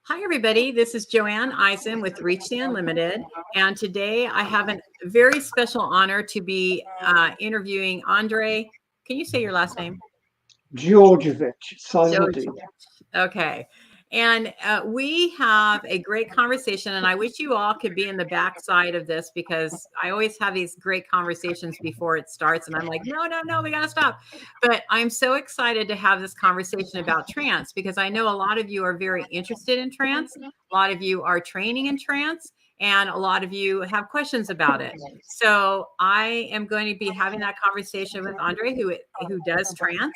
Hi, everybody. This is Joanne Eisen with Reach the Unlimited. And today I have a very special honor to be interviewing Andrej. Can you say your last name? Djordjevitch, silent D. Okay. And we have a great conversation, and I wish you all could be in the backside of this because I always have these great conversations before it starts, and I'm like, no, we got to stop. But I'm so excited to have this conversation about trance because I know a lot of you are very interested in trance. A lot of you are training in trance, and a lot of you have questions about it. So I am going to be having that conversation with Andrej, who does trance.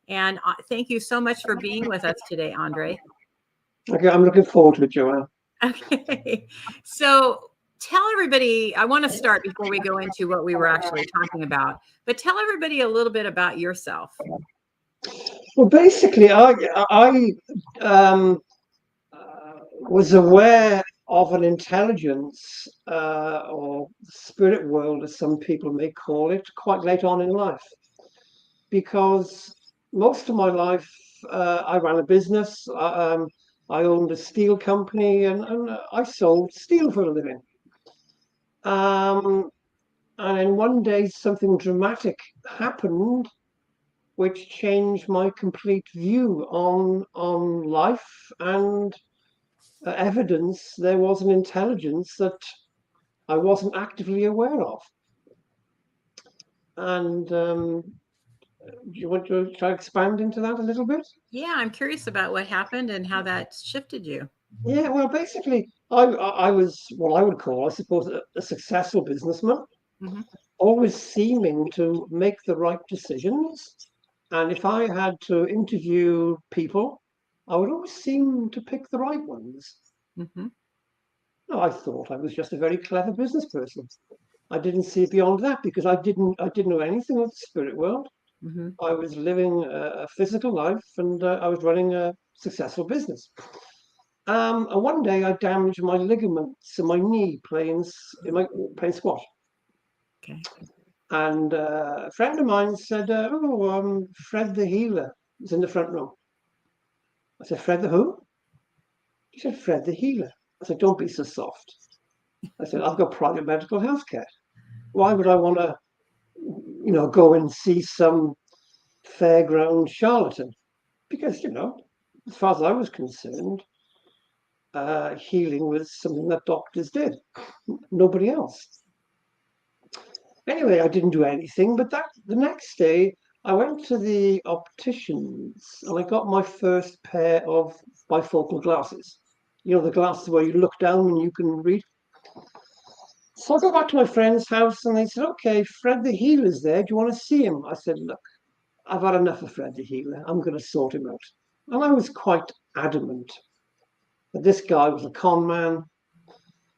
And thank you so much for being with us today, Andrej. Okay, I'm looking forward to it, Joanne. Okay. So tell everybody, I want to start before we go into what we were actually talking about, but tell everybody a little bit about yourself. Well, basically, I was aware of an intelligence or spirit world, as some people may call it, quite late on in life. Because most of my life, I ran a business. I owned a steel company, and I sold steel for a living. And then one day, something dramatic happened which changed my complete view on life and evidence there was an intelligence that I wasn't actively aware of. And do you want to try to expand into that a little bit? Yeah, I'm curious about what happened and how that shifted you. Yeah, well, basically, I was what I would call, I suppose, a successful businessman, Mm-hmm. always seeming to make the right decisions. And if I had to interview people, I would always seem to pick the right ones. Mm-hmm. No, I thought I was just a very clever business person. I didn't see beyond that because I didn't know anything of the spirit world. Mm-hmm. I was living a physical life, and I was running a successful business. And one day I damaged my ligaments in my knee playing squash. Okay. And a friend of mine said, Fred the healer is in the front row. I said, Fred the who? He said, Fred the healer. I said, don't be so soft. I said, I've got private medical health care. Why would I want to, go and see some fairground charlatan? Because, as far as I was concerned, healing was something that doctors did, nobody else. Anyway, I didn't do anything, but the next day I went to the opticians and I got my first pair of bifocal glasses. You know, the glasses where you look down and you can read. So I go back to my friend's house and they said, okay, Fred the healer's there. Do you want to see him? I said, look, I've had enough of Fred the healer. I'm going to sort him out. And I was quite adamant that this guy was a con man.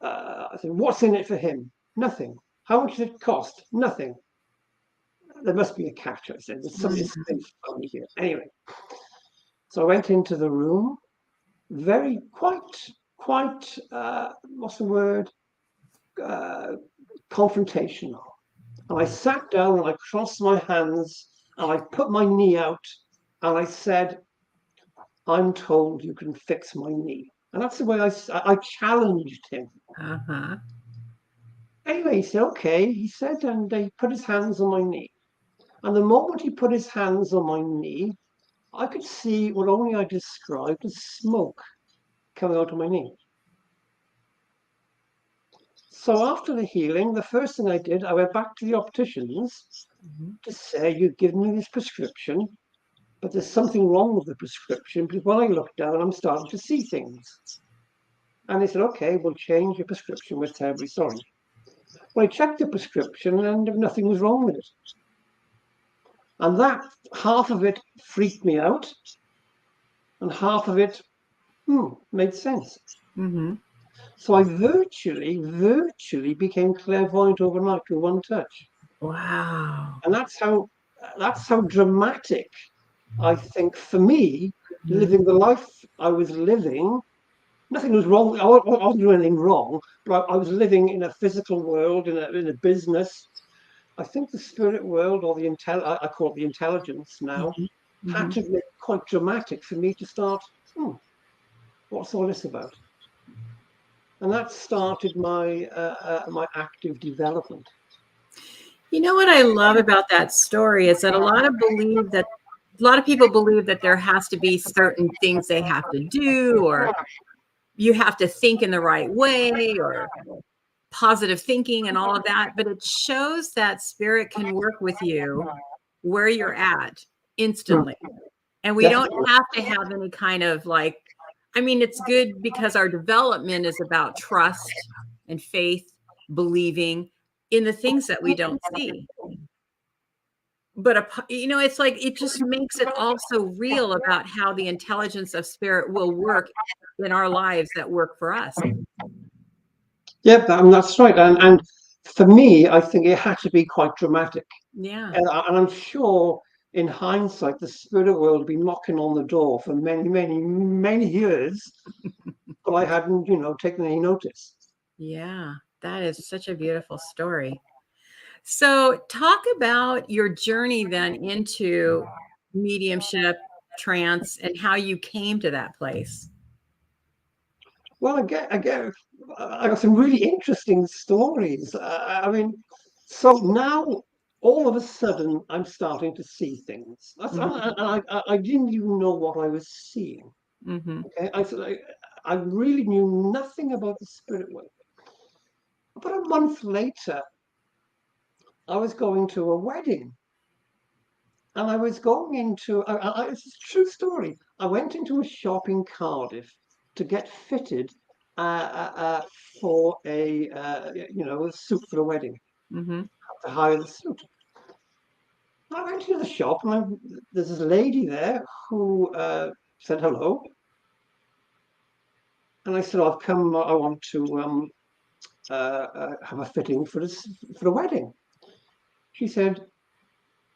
I said, what's in it for him? Nothing. How much did it cost? Nothing. There must be a catch, I said. There's something funny here. Anyway, so I went into the room, very quite, what's the word? Confrontational. And I sat down and I crossed my hands and I put my knee out and I said, I'm told you can fix my knee. And that's the way I challenged him. Uh-huh. Anyway, he said, okay, he said, and he put his hands on my knee. And the moment he put his hands on my knee, I could see what only I described as smoke coming out of my knee. So after the healing, the first thing I did, I went back to the opticians to say, you've given me this prescription, but there's something wrong with the prescription because when I look down, I'm starting to see things. And they said, okay, we'll change your prescription. We're terribly sorry. Well, I checked the prescription and nothing was wrong with it. And that half of it freaked me out and half of it made sense. Mm-hmm. So I virtually became clairvoyant overnight with one touch. Wow. And that's how dramatic, I think, for me, Mm-hmm. living the life I was living. Nothing was wrong. I wasn't doing anything wrong, but I was living in a physical world, in a business. I think the spirit world, or I call it the intelligence now, Mm-hmm. had Mm-hmm. to be quite dramatic for me to start. what's all this about? And that started my my active development. You know what I love about that story is that a lot of people believe that there has to be certain things they have to do, or you have to think in the right way, or positive thinking and all of that. But it shows that spirit can work with you where you're at Hmm. instantly. And we don't Definitely. have to have any kind of like, I mean, it's good because our development is about trust and faith, believing in the things that we don't see. But you know, it's like it just makes it also real about how the intelligence of spirit will work in our lives that work for us. Yeah, that's right. And for me, I think it had to be quite dramatic. Yeah. And I'm sure in hindsight, the spirit world had been knocking on the door for many, many, many years, but I hadn't, taken any notice. Yeah. That is such a beautiful story. So, talk about your journey then into mediumship, trance, and how you came to that place. Well, I got some really interesting stories. I mean, so now all of a sudden I'm starting to see things. Mhm. I didn't even know what I was seeing. Mhm. Okay, I really knew nothing about the spirit world. But a month later, I was going to a wedding, and I was going into. It's a true story. I went into a shop in Cardiff to get fitted for a suit for a wedding. Mhm. To hire the suit. I went into the shop, and there's this lady there who said hello, and I said, "I've come. I want to have a fitting for the wedding." She said,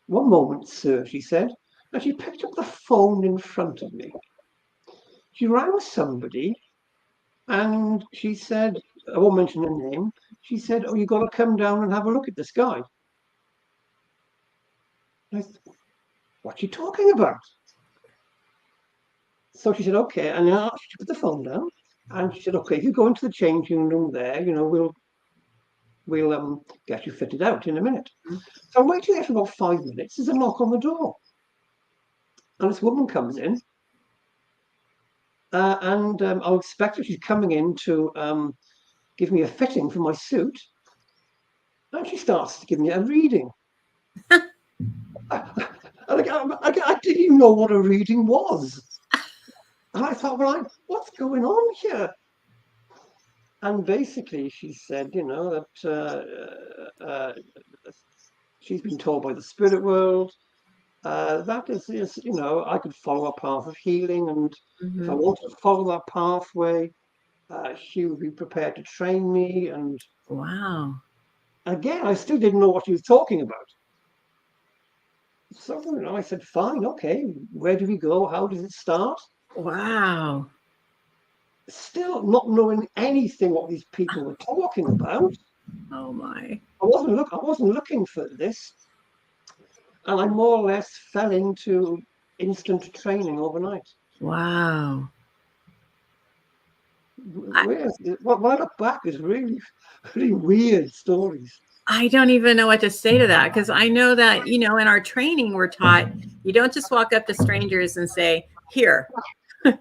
"One moment, sir," she said, and she picked up the phone in front of me. She rang somebody, and she said, I won't mention her name. She said, "Oh, you got to come down and have a look at this guy." And I said, "What are you talking about?" So she said, "Okay," and then she put the phone down, and she said, "Okay, if you go into the changing room there, we'll get you fitted out in a minute." So I'm waiting there for about 5 minutes. There's a knock on the door, and this woman comes in, and I expect that she's coming in to give me a fitting for my suit, and she starts to give me a reading. I didn't even know what a reading was, and I thought, well, what's going on here? And basically, she said, that she's been told by the spirit world that is, I could follow a path of healing, and if I Mhm. wanted to follow that pathway, she would be prepared to train me. And Wow. again, I still didn't know what she was talking about. So, I said, fine, okay, where do we go? How does it start? Wow. Still not knowing anything what these people were talking about. Oh my. I wasn't looking for this, and I more or less fell into instant training overnight. Wow. I, When I look back, there's really, really weird stories. I don't even know what to say to that because I know that, you know, in our training, we're taught you don't just walk up to strangers and say, here,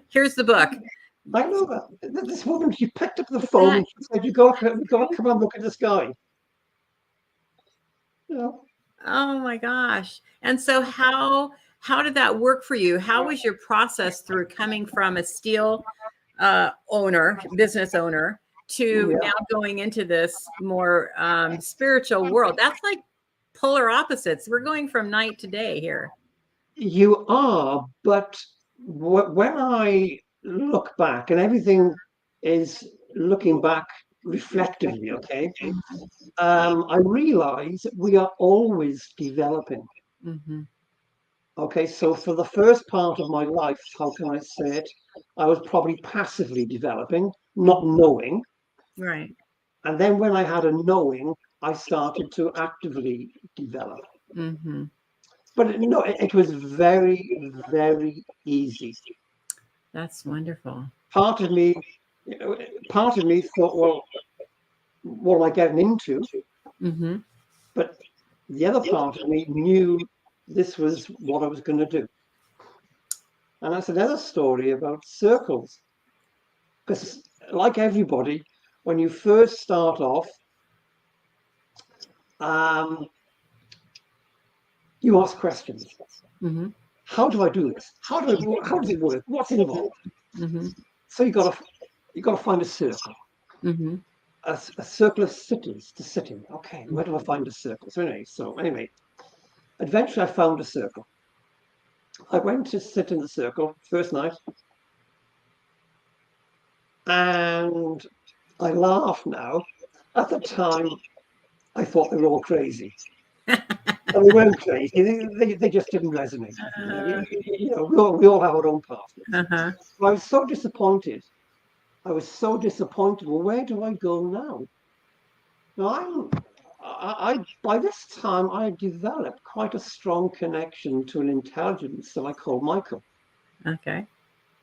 here's the book. I know that this woman, she picked up the But phone that, and she said, "You got to come and look at this guy." You know, oh my gosh. And so how did that work for you? How was your process through coming from a steel business owner, to yeah, now going into this more spiritual world? That's like polar opposites. We're going from night to day here. you are. But when I look back, and everything is looking back reflectively, okay, I realize we are always developing. Hmm. Okay, so for the first part of my life, how can I say it? I was probably passively developing, not knowing. Right. And then when I had a knowing, I started to actively develop. Hmm. But no, it was very, very easy. That's wonderful. Part of me, part of me thought, well, what am I getting into? Mm-hmm. But the other part of me knew this was what I was going to do. And that's another story about circles. Because, like everybody, when you first start off, you ask questions. Mm-hmm. How do I do this? How does it work? What's involved? Mm-hmm. So you got to find a circle. Mm-hmm. A circle of cities to sit in. Okay, where do I find a circle? So anyway, eventually I found a circle. I went to sit in the circle first night, and I laugh now. At the time, I thought they were all crazy. And they weren't crazy. They just didn't resonate with me. We all have our own pathways. Uh-huh. But I was so disappointed. Well, where do I go now? Now, by this time, I had developed quite a strong connection to an intelligence that I call Michael. Okay.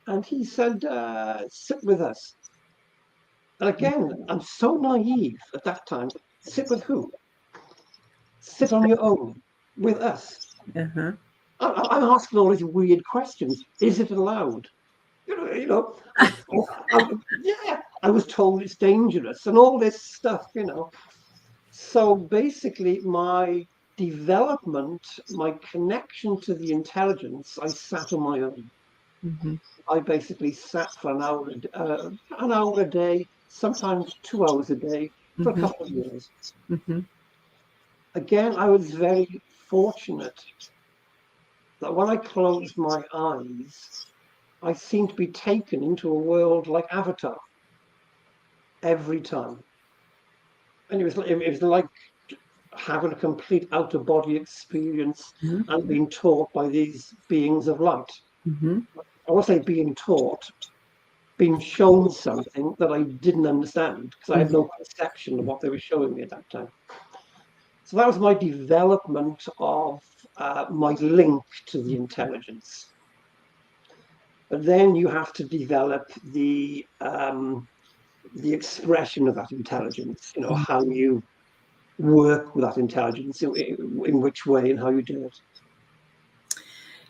And he said, sit with us. And again, I'm so naive at that time. Sit with who? Sit on your own with us. Uh-huh. I'm asking all these weird questions. Is it allowed? Yeah, I was told it's dangerous and all this stuff. So basically, my development, my connection to the intelligence, I sat on my own. Mm-hmm. I basically sat for an hour a day, sometimes 2 hours a day for a Mm-hmm. couple of years. Mm-hmm. Again, I was very fortunate that when I closed my eyes, I seemed to be taken into a world like Avatar every time. And it was like having a complete out of body experience and being taught by these beings of light. Mm-hmm. I won't say being taught, being shown something that I didn't understand because I had no conception of what they were showing me at that time. So that was my development of my link to the intelligence. But then you have to develop the expression of that intelligence. How you work with that intelligence, in which way and how you do it.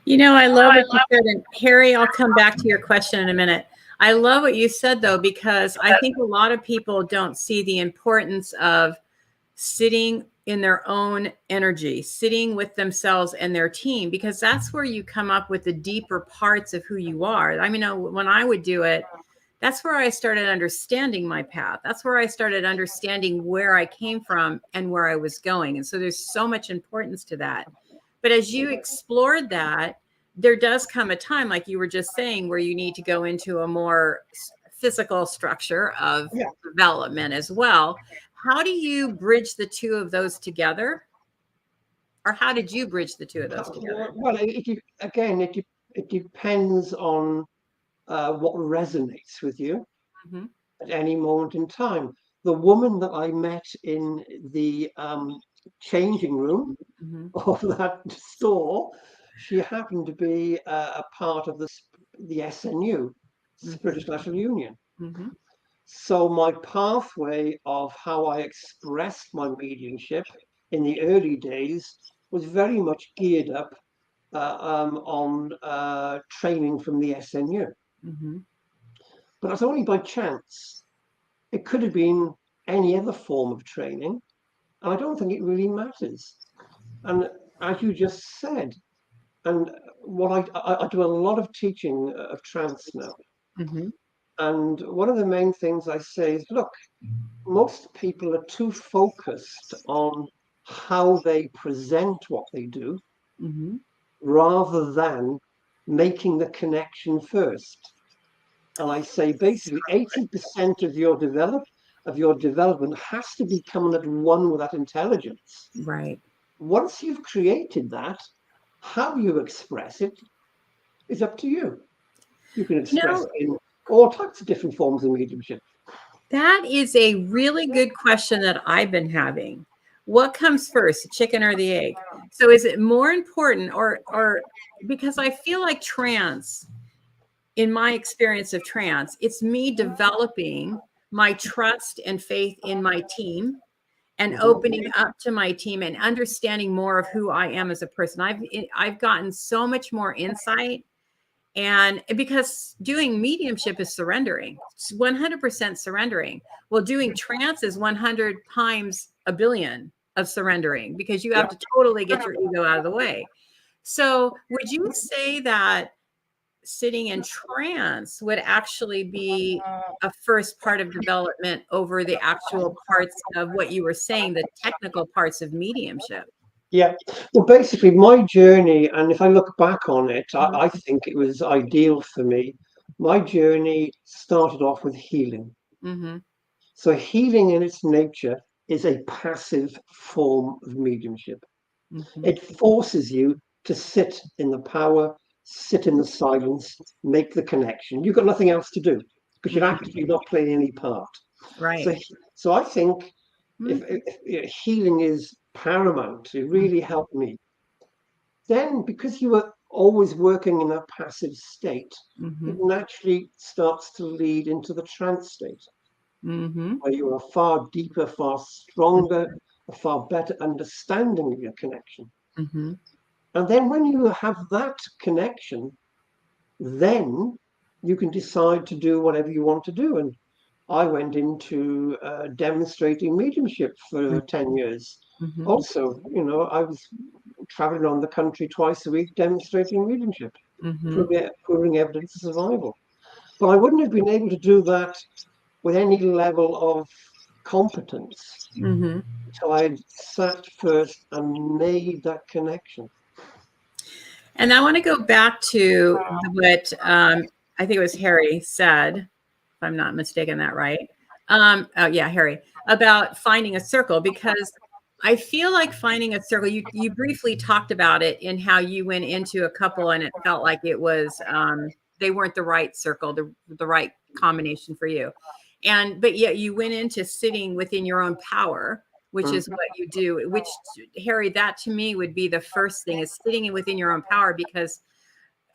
I love what you said. And Harry, I'll come back to your question in a minute. I love what you said, though, because I think a lot of people don't see the importance of sitting in their own energy, sitting with themselves and their team, because that's where you come up with the deeper parts of who you are. I mean, when I would do it, that's where I started understanding my path. That's where I started understanding where I came from and where I was going. And so there's so much importance to that. But as you explored that, there does come a time, like you were just saying, where you need to go into a more physical structure of development as well. How do you bridge the two of those together? Or how did you bridge the two of those together? Well, it depends on what resonates with you Mm-hmm. at any moment in time. The woman that I met in the changing room Mm-hmm. of that store, she happened to be a part of the SNU, the British National Union. Mm-hmm. So my pathway of how I expressed my mediumship in the early days was very much geared up on training from the SNU. Mm-hmm. But that's only by chance. It could have been any other form of training, and I don't think it really matters. And as you just said, and what I do a lot of teaching of trance now. Mm-hmm. And one of the main things I say is, look, most people are too focused on how they present what they do Mm-hmm. rather than making the connection first. And I say basically 80% of your development has to be coming at one with that intelligence. Right. Once you've created that, how you express it is up to you. You can express it in all types of different forms of mediumship. That is a really good question that I've been having. What comes first, the chicken or the egg? So is it more important or because I feel like trance in my experience of trance, it's me developing my trust and faith in my team and opening up to my team and understanding more of who I am as a person. I've gotten so much more insight, and because doing mediumship is surrendering, it's 100% surrendering. Well, doing trance is 100 times a billion of surrendering, because you have to totally get your ego out of the way. So would you say that sitting in trance would actually be a first part of development over the actual parts of what you were saying, the technical parts of mediumship? Yeah. Well, basically, my journey, and if I look back on it, I think it was ideal for me. My journey started off with healing. Mm-hmm. So healing in its nature is a passive form of mediumship. Mm-hmm. It forces you to sit in the power, sit in the silence, make the connection. You've got nothing else to do because you're actively not playing any part. Right. So I think if healing is paramount, it really helped me. Then, because you were always working in a passive state, Mm-hmm. it naturally starts to lead into the trance state, Mm-hmm. where you are far deeper, far stronger, a far better understanding of your connection. Mm-hmm. And then when you have that connection, then you can decide to do whatever you want to do. And I went into demonstrating mediumship for 10 years. Mm-hmm. Also, I was traveling around the country twice a week demonstrating mediumship, Mm-hmm. proving evidence of survival. But I wouldn't have been able to do that with any level of competence Mm-hmm. until I had sat first and made that connection. And I want to go back to what I think it was Harry said, if I'm not mistaken, that right? Oh yeah, Harry, about finding a circle, because I feel like finding a circle. You briefly talked about it in how you went into a couple and it felt like it was they weren't the right circle, the right combination for you, but yet you went into sitting within your own power, which is what you do, which, Harry, that to me would be the first thing, is sitting within your own power. Because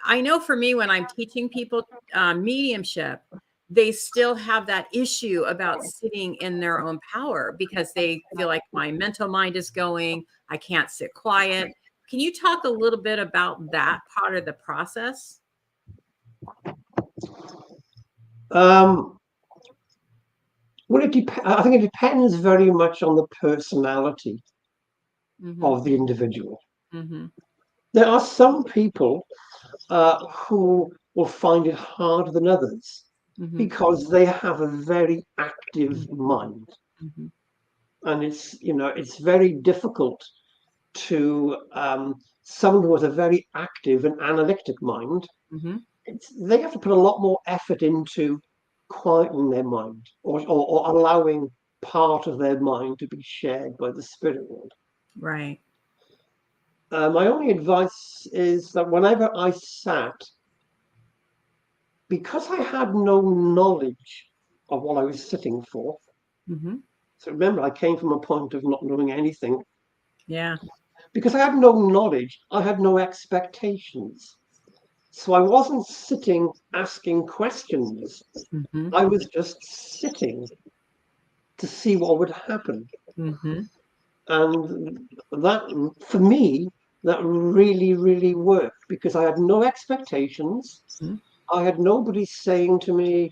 I know for me, when I'm teaching people mediumship, they still have that issue about sitting in their own power because they feel like my mental mind is going, I can't sit quiet. Can you talk a little bit about that part of the process? Well, I think it depends very much on the personality Mm-hmm. of the individual. Mm-hmm. There are some people who will find it harder than others Mm-hmm. because they have a very active mind, Mm-hmm. and it's very difficult to someone who has a very active and analytic mind. Mm-hmm. They have to put a lot more effort into quieting their mind, or allowing part of their mind to be shared by the spirit world. Right. My only advice is that whenever I sat, because I had no knowledge of what I was sitting for. Mm-hmm. So remember, I came from a point of not knowing anything. Yeah. Because I had no knowledge, I had no expectations. So I wasn't sitting asking questions. Mm-hmm. I was just sitting to see what would happen. Mm-hmm. And that, for me, that really, really worked because I had no expectations. Mm-hmm. I had nobody saying to me,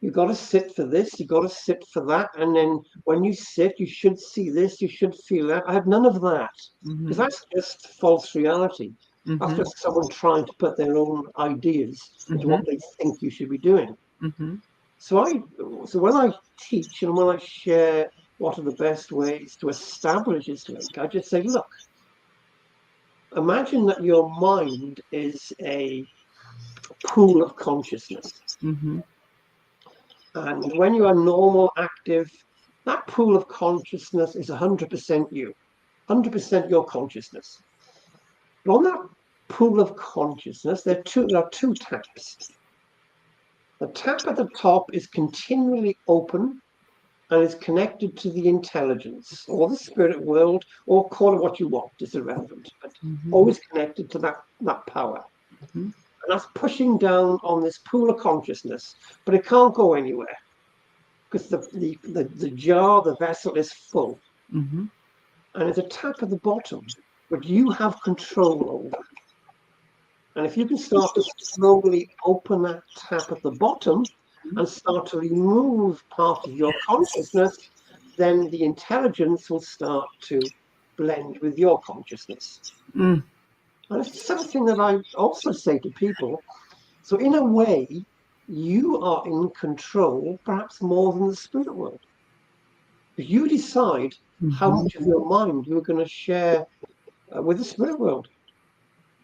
you got to sit for this, you got to sit for that. And then when you sit, you should see this, you should feel that. I had none of that because Mm-hmm. that's just false reality. That's Mm-hmm. just someone trying to put their own ideas into Mm-hmm. what they think you should be doing. Mm-hmm. So when I teach and when I share what are the best ways to establish this link, I just say, look, imagine that your mind is a pool of consciousness. Mm-hmm. And when you are normal, active, that pool of consciousness is 100% you, 100% your consciousness. But on that pool of consciousness, there are two taps. The tap at the top is continually open and is connected to the intelligence or the spirit world, or call it what you want, it's irrelevant, but Mm-hmm. always connected to that power. Mm-hmm. And that's pushing down on this pool of consciousness, but it can't go anywhere because the jar, the vessel is full. Mm-hmm. And it's a tap at the bottom, but you have control over. And if you can start to slowly open that tap at the bottom and start to remove part of your consciousness, then the intelligence will start to blend with your consciousness. Mm. And it's something that I also say to people. So in a way, you are in control, perhaps more than the spirit world. But you decide how Mm-hmm. much of your mind you're going to share with the spirit world.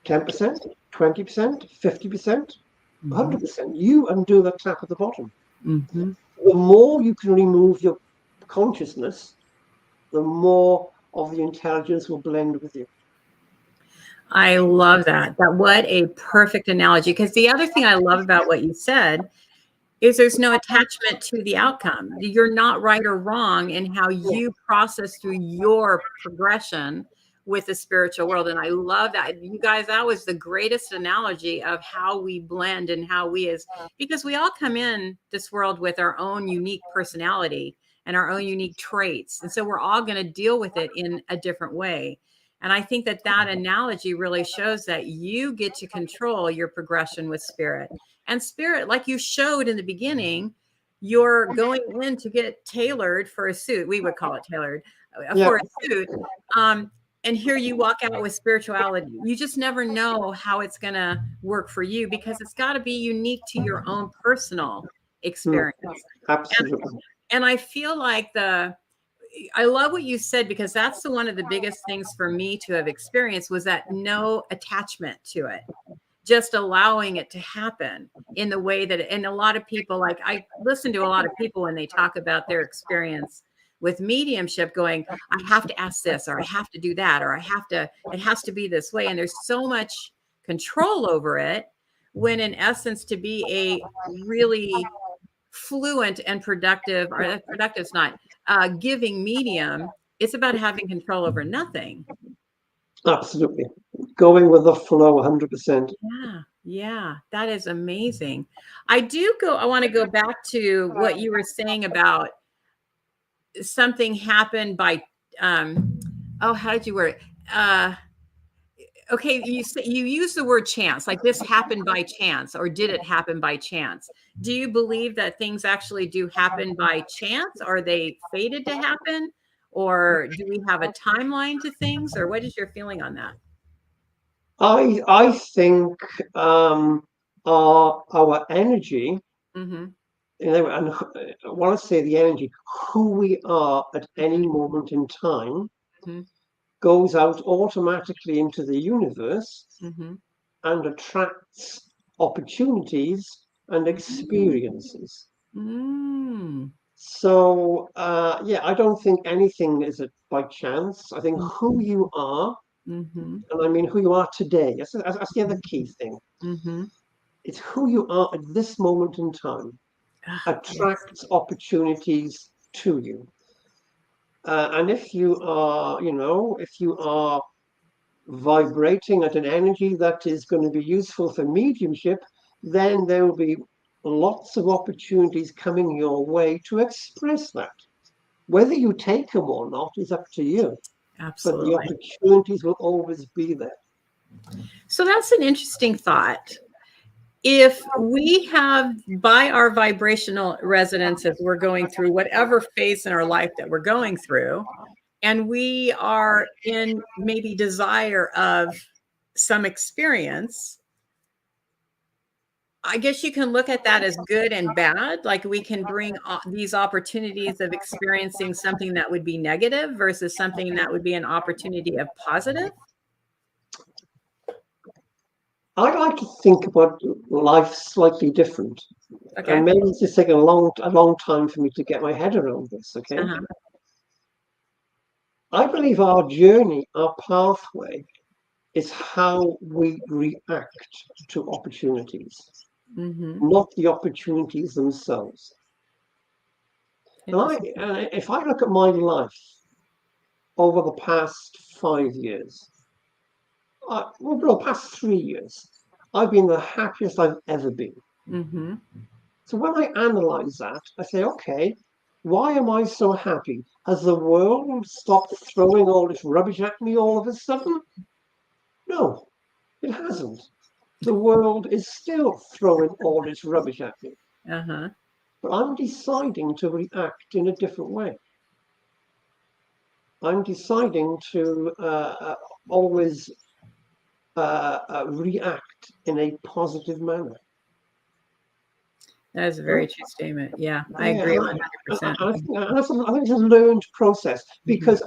10%, 20%, 50%, Mm-hmm. 100%. You undo the tap at the bottom. Mm-hmm. The more you can remove your consciousness, the more of the intelligence will blend with you. I love that. What a perfect analogy. Because the other thing I love about what you said is there's no attachment to the outcome. You're not right or wrong in how you process through your progression with the spiritual world. And I love that. You guys, that was the greatest analogy of how we blend and how because we all come in this world with our own unique personality and our own unique traits. And so we're all going to deal with it in a different way. And I think that analogy really shows that you get to control your progression with spirit. And spirit, like you showed in the beginning, you're going in to get tailored for a suit. We would call it tailored Yeah, for a suit. And here you walk out with spirituality. You just never know how it's going to work for you because it's got to be unique to your own personal experience. absolutely. And I feel like I love what you said because that's one of the biggest things for me to have experienced was that no attachment to it, just allowing it to happen in the way that, and a lot of people, like I listen to a lot of people when they talk about their experience with mediumship going, I have to ask this, or I have to do that, or it has to be this way. And there's so much control over it when in essence to be a really fluent and productive, or productive's not giving medium, it's about having control over nothing. Absolutely. Going with the flow 100%. Yeah, that is amazing. I want to go back to what you were saying about something happened by how did you word it? Okay, you use the word chance, like this happened by chance, or did it happen by chance? Do you believe that things actually do happen by chance? Are they fated to happen? Or do we have a timeline to things? Or what is your feeling on that? I think our energy, Mm-hmm. and when I say the energy, who we are at any moment in time, Mm-hmm. goes out automatically into the universe Mm-hmm. and attracts opportunities and experiences. Mm. So, yeah, I don't think anything is by chance. I think who you are, Mhm. and I mean who you are today, that's the other key thing. Mhm. It's who you are at this moment in time Yes. attracts opportunities to you. And if you are, if you are vibrating at an energy that is going to be useful for mediumship, then there will be lots of opportunities coming your way to express that. Whether you take them or not is up to you, but the Absolutely. opportunities will always be there. So that's an interesting thought. If we have by our vibrational resonance as we're going through whatever phase in our life that we're going through, and we are in maybe desire of some experience, I guess you can look at that as good and bad. Like we can bring these opportunities of experiencing something that would be negative versus something that would be an opportunity of positive. I like to think about life slightly different, Okay. and maybe it's just taking a long time for me to get my head around this. Okay, Uh-huh. I believe our journey, our pathway, is how we react to opportunities, Mm-hmm. not the opportunities themselves. Interesting. If I look at my life over the past 5 years, well, no, past 3 years, I've been the happiest I've ever been. Mm-hmm. So when I analyze that, I say, okay, why am I so happy? Has the world stopped throwing all this rubbish at me all of a sudden? No, it hasn't. The world is still throwing all this rubbish at me, Uh-huh. but I'm deciding to react in a different way. I'm deciding to always react in a positive manner. That is a very true statement. Yeah, I Yeah, agree I 100%. think it's a learned process Mm-hmm. because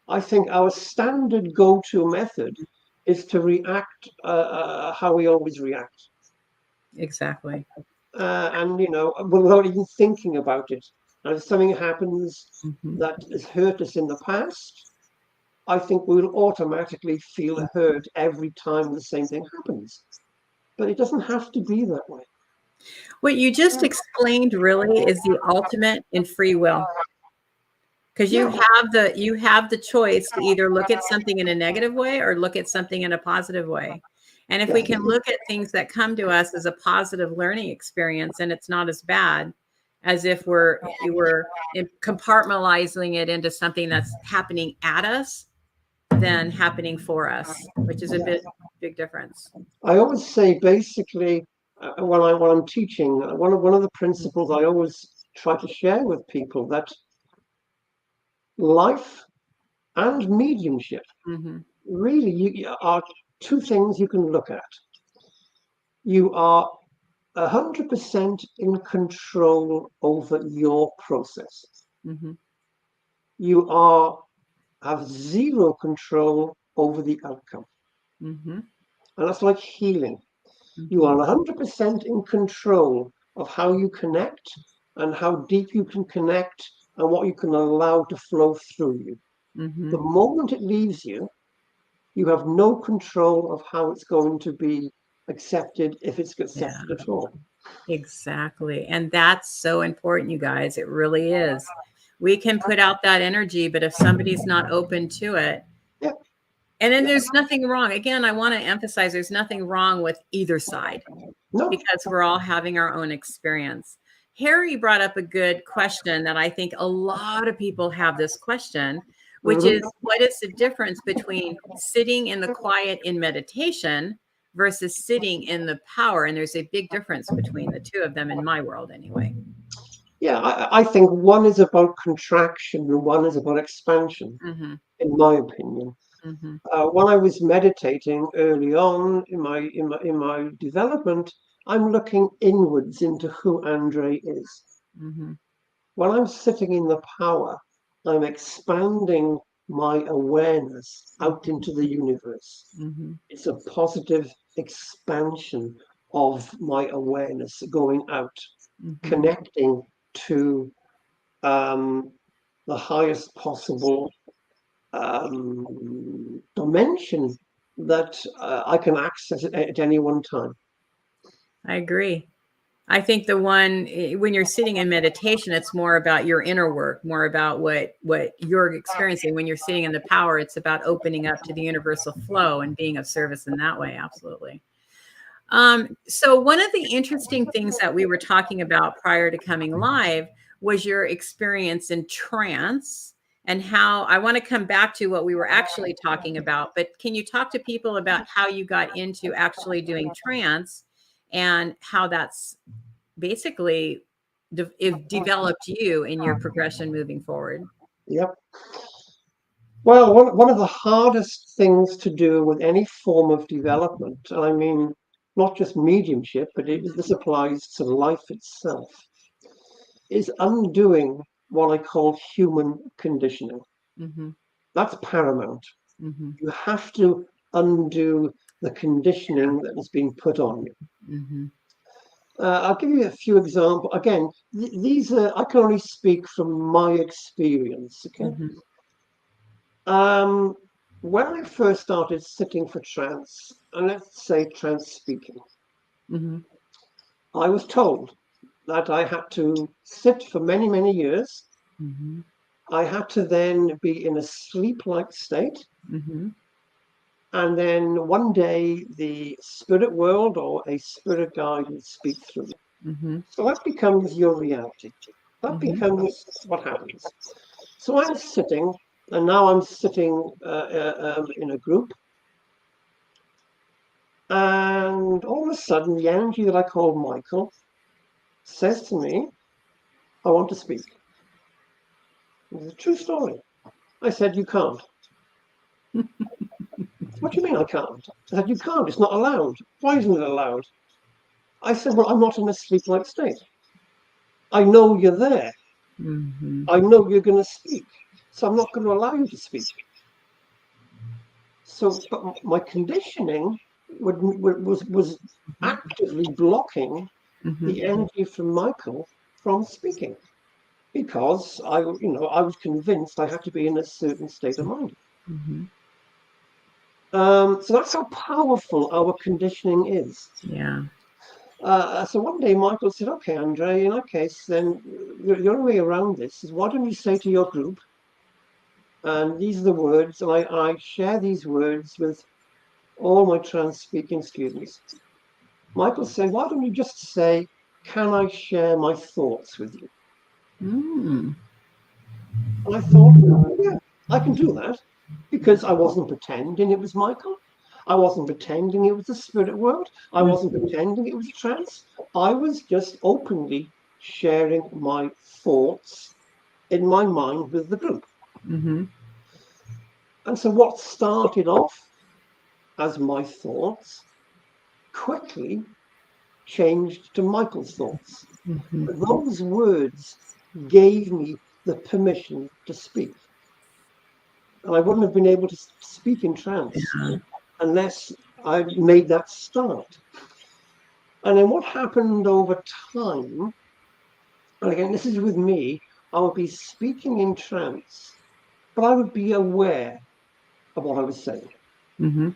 I think our standard go-to method is to react how we always react, Exactly. and without even thinking about it. And if something happens Mm-hmm. that has hurt us in the past, I think we'll automatically feel hurt every time the same thing happens. But it doesn't have to be that way. What you just explained really is the ultimate in free will. Because Yeah, you have the choice to either look at something in a negative way or look at something in a positive way. And if we yeah, can look at things that come to us as a positive learning experience, and it's not as bad as if we're compartmentalizing it into something that's happening at us than happening for us, which is a yeah. big difference. I always say basically when I'm teaching, one of the principles I always try to share with people that life and mediumship Mm-hmm. really are two things you can look at. You are 100% in control over your process. Mm-hmm. You have zero control over the outcome. Mm-hmm. And that's like healing. You Mm-hmm. are 100% in control of how you connect and how deep you can connect and what you can allow to flow through you. Mm-hmm. The moment it leaves you, you have no control of how it's going to be accepted, if it's Yeah. accepted at all. Exactly. And that's so important, you guys. It really is. We can put out that energy, but if somebody's not open to it, Yeah, and then yeah, there's nothing wrong. Again, I want to emphasize there's nothing wrong with either side no. because we're all having our own experience. Harry brought up a good question that I think a lot of people have this question, which Hmm. is what is the difference between sitting in the quiet in meditation versus sitting in the power? And there's a big difference between the two of them in my world, anyway. Yeah, I think one is about contraction and one is about expansion, Mm-hmm. in my opinion. Mm-hmm. When I was meditating early on in my development, I'm looking inwards into who Andrej is. Mm-hmm. When I'm sitting in the power, I'm expanding my awareness out into the universe. Mm-hmm. It's a positive expansion of my awareness going out, Mm-hmm. connecting to the highest possible dimension that I can access at any one time. I agree. I think when you're sitting in meditation, it's more about your inner work, more about what you're experiencing. When you're sitting in the power, it's about opening up to the universal flow and being of service in that way. Absolutely. So one of the interesting things that we were talking about prior to coming live was your experience in trance and how I want to come back to what we were actually talking about. But can you talk to people about how you got into actually doing trance and how that's basically if developed you in your progression moving forward? Yep. Well, one of the hardest things to do with any form of development, and I mean not just mediumship, but this applies to life itself, is undoing what I call human conditioning. Mm-hmm. That's paramount. Mm-hmm. You have to undo the conditioning that has been put on you. Mm-hmm. I'll give you a few examples. Again, these are, I can only speak from my experience. Okay. Mm-hmm. Um, when I first started sitting for trance, and let's say trance speaking, Mm-hmm. I was told that I had to sit for many, many years. Mm-hmm. I had to then be in a sleep-like state. Mm-hmm. And then one day the spirit world or a spirit guide will speak through you. Mm-hmm. So that becomes your reality. That Mm-hmm. becomes what happens. So I'm sitting, and now I'm sitting in a group, and all of a sudden the energy that I call Michael says to me, I want to speak. It's a true story. I said, you can't. What do you mean I can't? I said, you can't. It's not allowed. Why isn't it allowed? I said, well, I'm not in a sleep-like state. I know you're there. Mm-hmm. I know you're going to speak. So I'm not going to allow you to speak. So, but my conditioning was actively blocking Mm-hmm. the energy from Michael from speaking because I was convinced I had to be in a certain state of mind. Mm-hmm. So that's how powerful our conditioning is. Yeah. So one day Michael said, "Okay, Andrej, in that case, then your only way around this is why don't you say to your group, and these are the words, and I share these words with all my trance speaking students. Michael said, why don't you just say, can I share my thoughts with you? Mm. And I thought, oh, yeah, I can do that because I wasn't pretending it was Michael. I wasn't pretending it was the spirit world. I wasn't pretending it was trance. I was just openly sharing my thoughts in my mind with the group. Mm-hmm. And so what started off as my thoughts quickly changed to Michael's thoughts. Mm-hmm. Those words gave me the permission to speak. And I wouldn't have been able to speak in trance Yeah. unless I made that start. And then what happened over time, and again, this is with me, I would be speaking in trance, but I would be aware of what I was saying. Mm-hmm.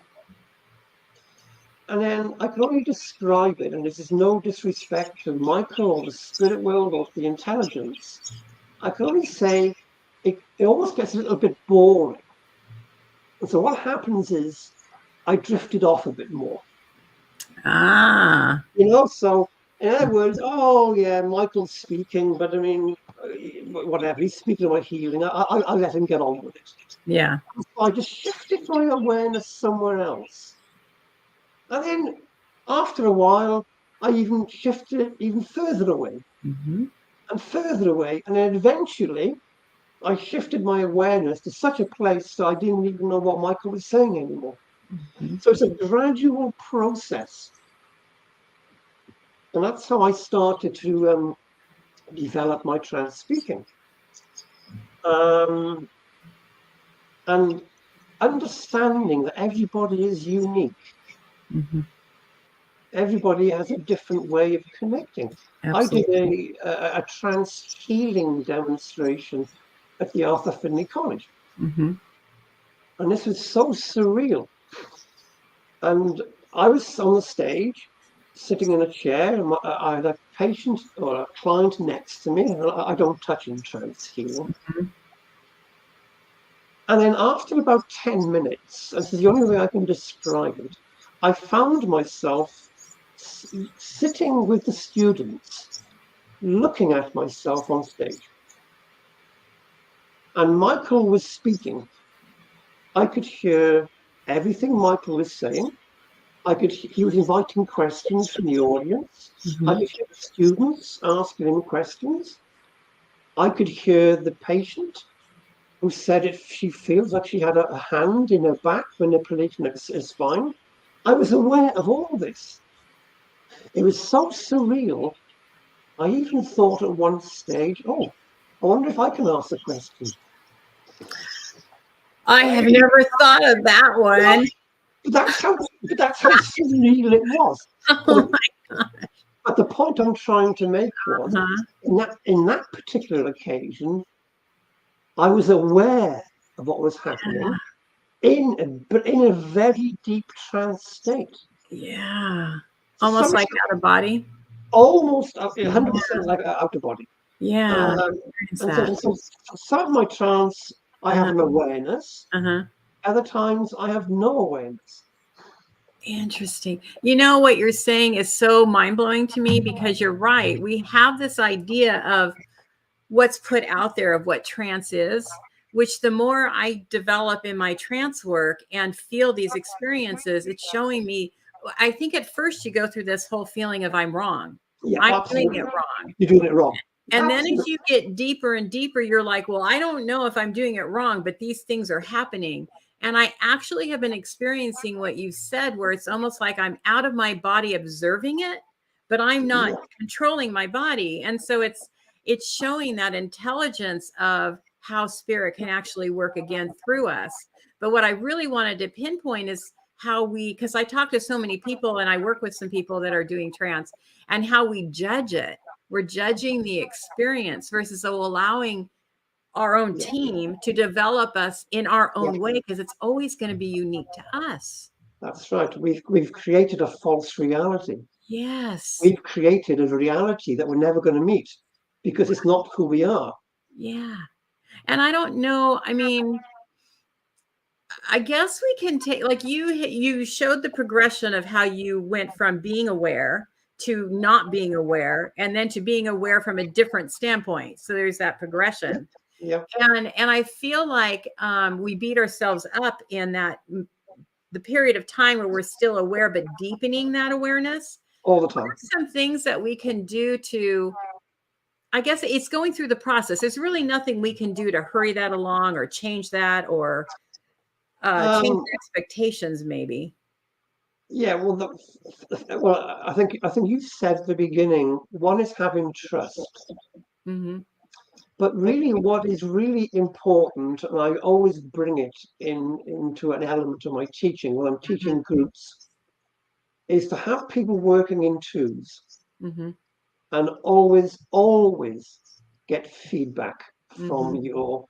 And then I can only describe it, and this is no disrespect to Michael or the spirit world or the intelligence. I can only say it almost gets a little bit boring. And so what happens is I drifted off a bit more. Ah. So in other words, oh yeah, Michael's speaking, but I mean, whatever, he's speaking about healing. I let him get on with it. Yeah. So I just shifted my awareness somewhere else. And then after a while, I even shifted even further away Mm-hmm. and further away. And then eventually I shifted my awareness to such a place that I didn't even know what Michael was saying anymore. Mm-hmm. So it's a gradual process. And that's how I started to develop my trance speaking. And understanding that everybody is unique. Mm-hmm. Everybody has a different way of connecting. I did Absolutely. a trance healing demonstration at the Arthur Findlay College. Mm-hmm. And this was so surreal. And I was on the stage, sitting in a chair, and I had a patient or a client next to me. And I don't touch in trance healing. Mm-hmm. And then after about 10 minutes, and this is the only way I can describe it, I found myself sitting with the students, looking at myself on stage. And Michael was speaking. I could hear everything Michael was saying. He was inviting questions from the audience. I Mm-hmm. could hear the students asking him questions. I could hear the patient who said if she feels like she had a hand in her back manipulating her spine. I was aware of all this. It was so surreal. I even thought at one stage, oh, I wonder if I can ask a question. I have never thought of that one. But that's how surreal it was. Oh But the point I'm trying to make was uh-huh. in that particular occasion, I was aware of what was happening but in a very deep trance state. Yeah. So Almost like out of body. almost Yeah. 100% like out of body. Yeah. Um, Experience and that. so inside my trance, I have Uh-huh. an awareness. Uh-huh. Other times I have no awareness. Interesting. You know, what you're saying is so mind-blowing to me, because you're right. We have this idea of what's put out there of what trance is, which the more I develop in my trance work and feel these experiences, it's showing me. I think at first you go through this whole feeling of I'm wrong. Yeah, I'm doing absolutely. it wrong. You're doing it wrong. And then Absolutely. as you get deeper and deeper, you're like, well, I don't know if I'm doing it wrong, but these things are happening. And I actually have been experiencing what you said, where it's almost like I'm out of my body observing it, but I'm not Yeah. controlling my body. And so it's showing that intelligence of how spirit can actually work again through us. But what I really wanted to pinpoint is how we, because I talk to so many people and I work with some people that are doing trance, and how we judge it. We're judging the experience versus allowing our own Yeah. team to develop us in our Yeah. own way, because it's always going to be unique to us. That's right. We've created a false reality. Yes. We've created a reality that we're never going to meet because it's not who we are. Yeah. And I don't know. I mean, I guess we can take, like, you showed the progression of how you went from being aware to not being aware, and then to being aware from a different standpoint. So there's that progression. Yeah. And I feel like we beat ourselves up in that the period of time where we're still aware, but deepening that awareness. All the What time. are some things that we can do to, I guess it's going through the process. There's really nothing we can do to hurry that along or change that, or change Um, the expectations, maybe. yeah. Well, I think you said at the beginning, one is having trust. Mm-hmm. But really, what is really important, and I always bring it into an element of my teaching when I'm teaching groups, is to have people working in twos Mm-hmm. and always get feedback Mm-hmm. from your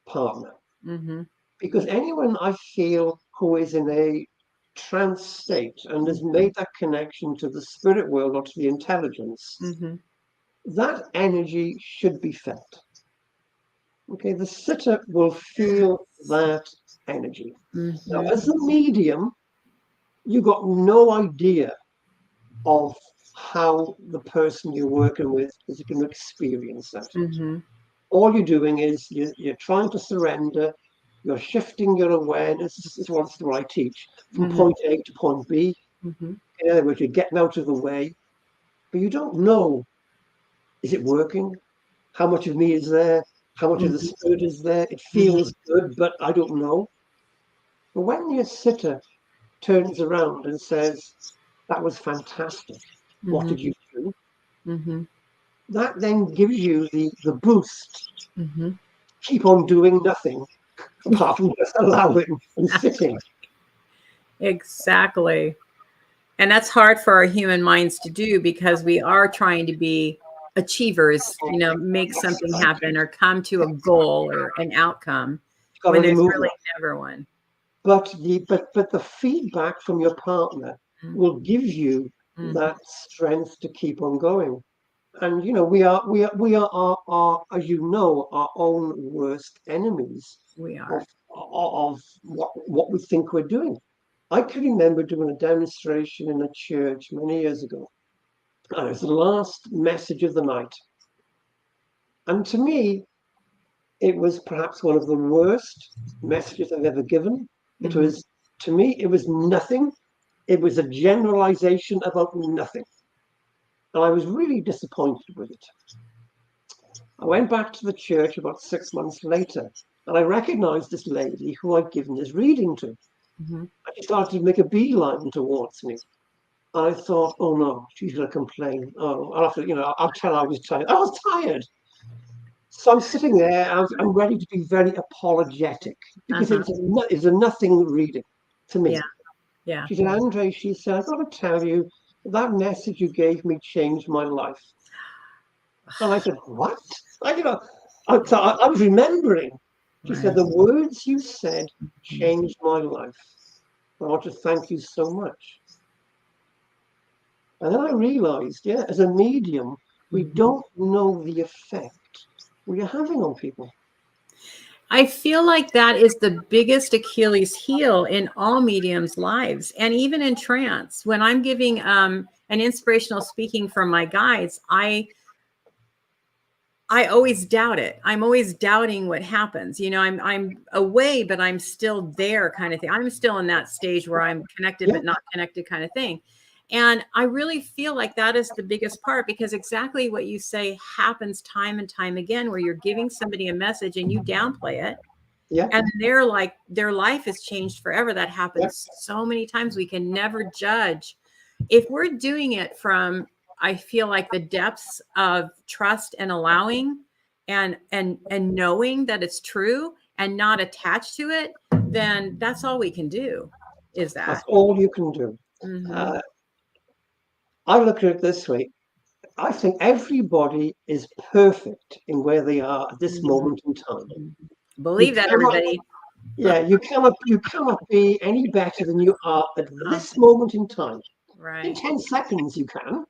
partner. Mm-hmm. Because anyone I feel who is in a trance state and has made that connection to the spirit world or to the intelligence, Mm-hmm. that energy should be felt. Okay, the sitter will feel that energy. Now, Mm-hmm. as a medium, you got no idea of how the person you're working with is going to experience that. Mm-hmm. All you're doing is you're trying to surrender, you're shifting your awareness. This is what I teach, from Mm-hmm. point A to point B. Mm-hmm. In other words, you're getting out of the way, but you don't know, is it working? How much of me is there? How much of the spirit is there? It Mm-hmm. feels good, but I don't know. But when your sitter turns around and says, that was fantastic, what Mm-hmm. did you do? Mm-hmm. That then gives you the boost. Mm-hmm. Keep on doing nothing apart from just allowing and sitting. Exactly. And that's hard for our human minds to do, because we are trying to be achievers, make something happen or come to a goal or an outcome, You've got to when there's remove really that. never one. But the feedback from your partner will give you Mm-hmm. that strength to keep on going. And we are as you know, our own worst enemies We of are. what we think we're doing. I can remember doing a demonstration in a church many years ago, and it was the last message of the night. And to me, it was perhaps one of the worst messages I've ever given. It Mm-hmm. was, to me, it was nothing. It was a generalization about nothing. And I was really disappointed with it. I went back to the church about 6 months later, and I recognized this lady who I'd given this reading to. Mm-hmm. And she started to make a beeline towards me. And I thought, oh no, she's going to complain. Oh, I'll tell her I was tired. I was tired. So I'm sitting there, I'm ready to be very apologetic because Uh-huh. it was a nothing reading to me. Yeah. Yeah. She said, Andre, she said, I've got to tell you, that message you gave me changed my life. And I said, what? I was remembering. She said, Right. the words you said changed my life. I want to thank you so much. And then I realized, yeah, as a medium, we Mm-hmm. don't know the effect we are having on people. I feel like that is the biggest Achilles heel in all mediums' lives, and even in trance. When I'm giving an inspirational speaking from my guides, I always doubt it. I'm always doubting what happens. You know, I'm away, but I'm still there, kind of thing. I'm still in that stage where I'm connected Yeah, but not connected, kind of thing. And I really feel like that is the biggest part, because exactly what you say happens time and time again, where you're giving somebody a message and you downplay it, yeah, and they're like, their life has changed forever. That yeah. happens so many times. We can never judge if we're doing it from, I feel like, the depths of trust and allowing and knowing that it's true and not attached to it. Then that's all we can do, is That's that. all you can do. Mm-hmm. Uh, I look at it this way. I think everybody is perfect in where they are at this Mm-hmm. moment in time. You Believe that, cannot, everybody. yeah, you cannot be any better than you are at Uh, this moment in time. In right. 10 seconds, you can.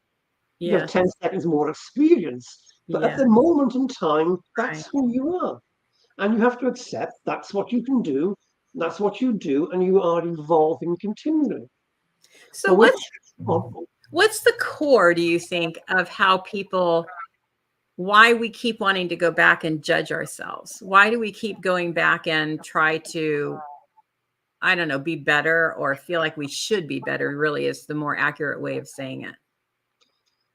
You have Yes. 10 seconds more experience. But at Yeah. the moment in time, Right. that's who you are. And you have to accept that's what you can do. That's what you do. And you are evolving continually. So But with, what's the core, do you think, of how people, why we keep wanting to go back and judge ourselves? Why do we keep going back and try to, I don't know, be better, or feel like we should be better, really is the more accurate way of saying it.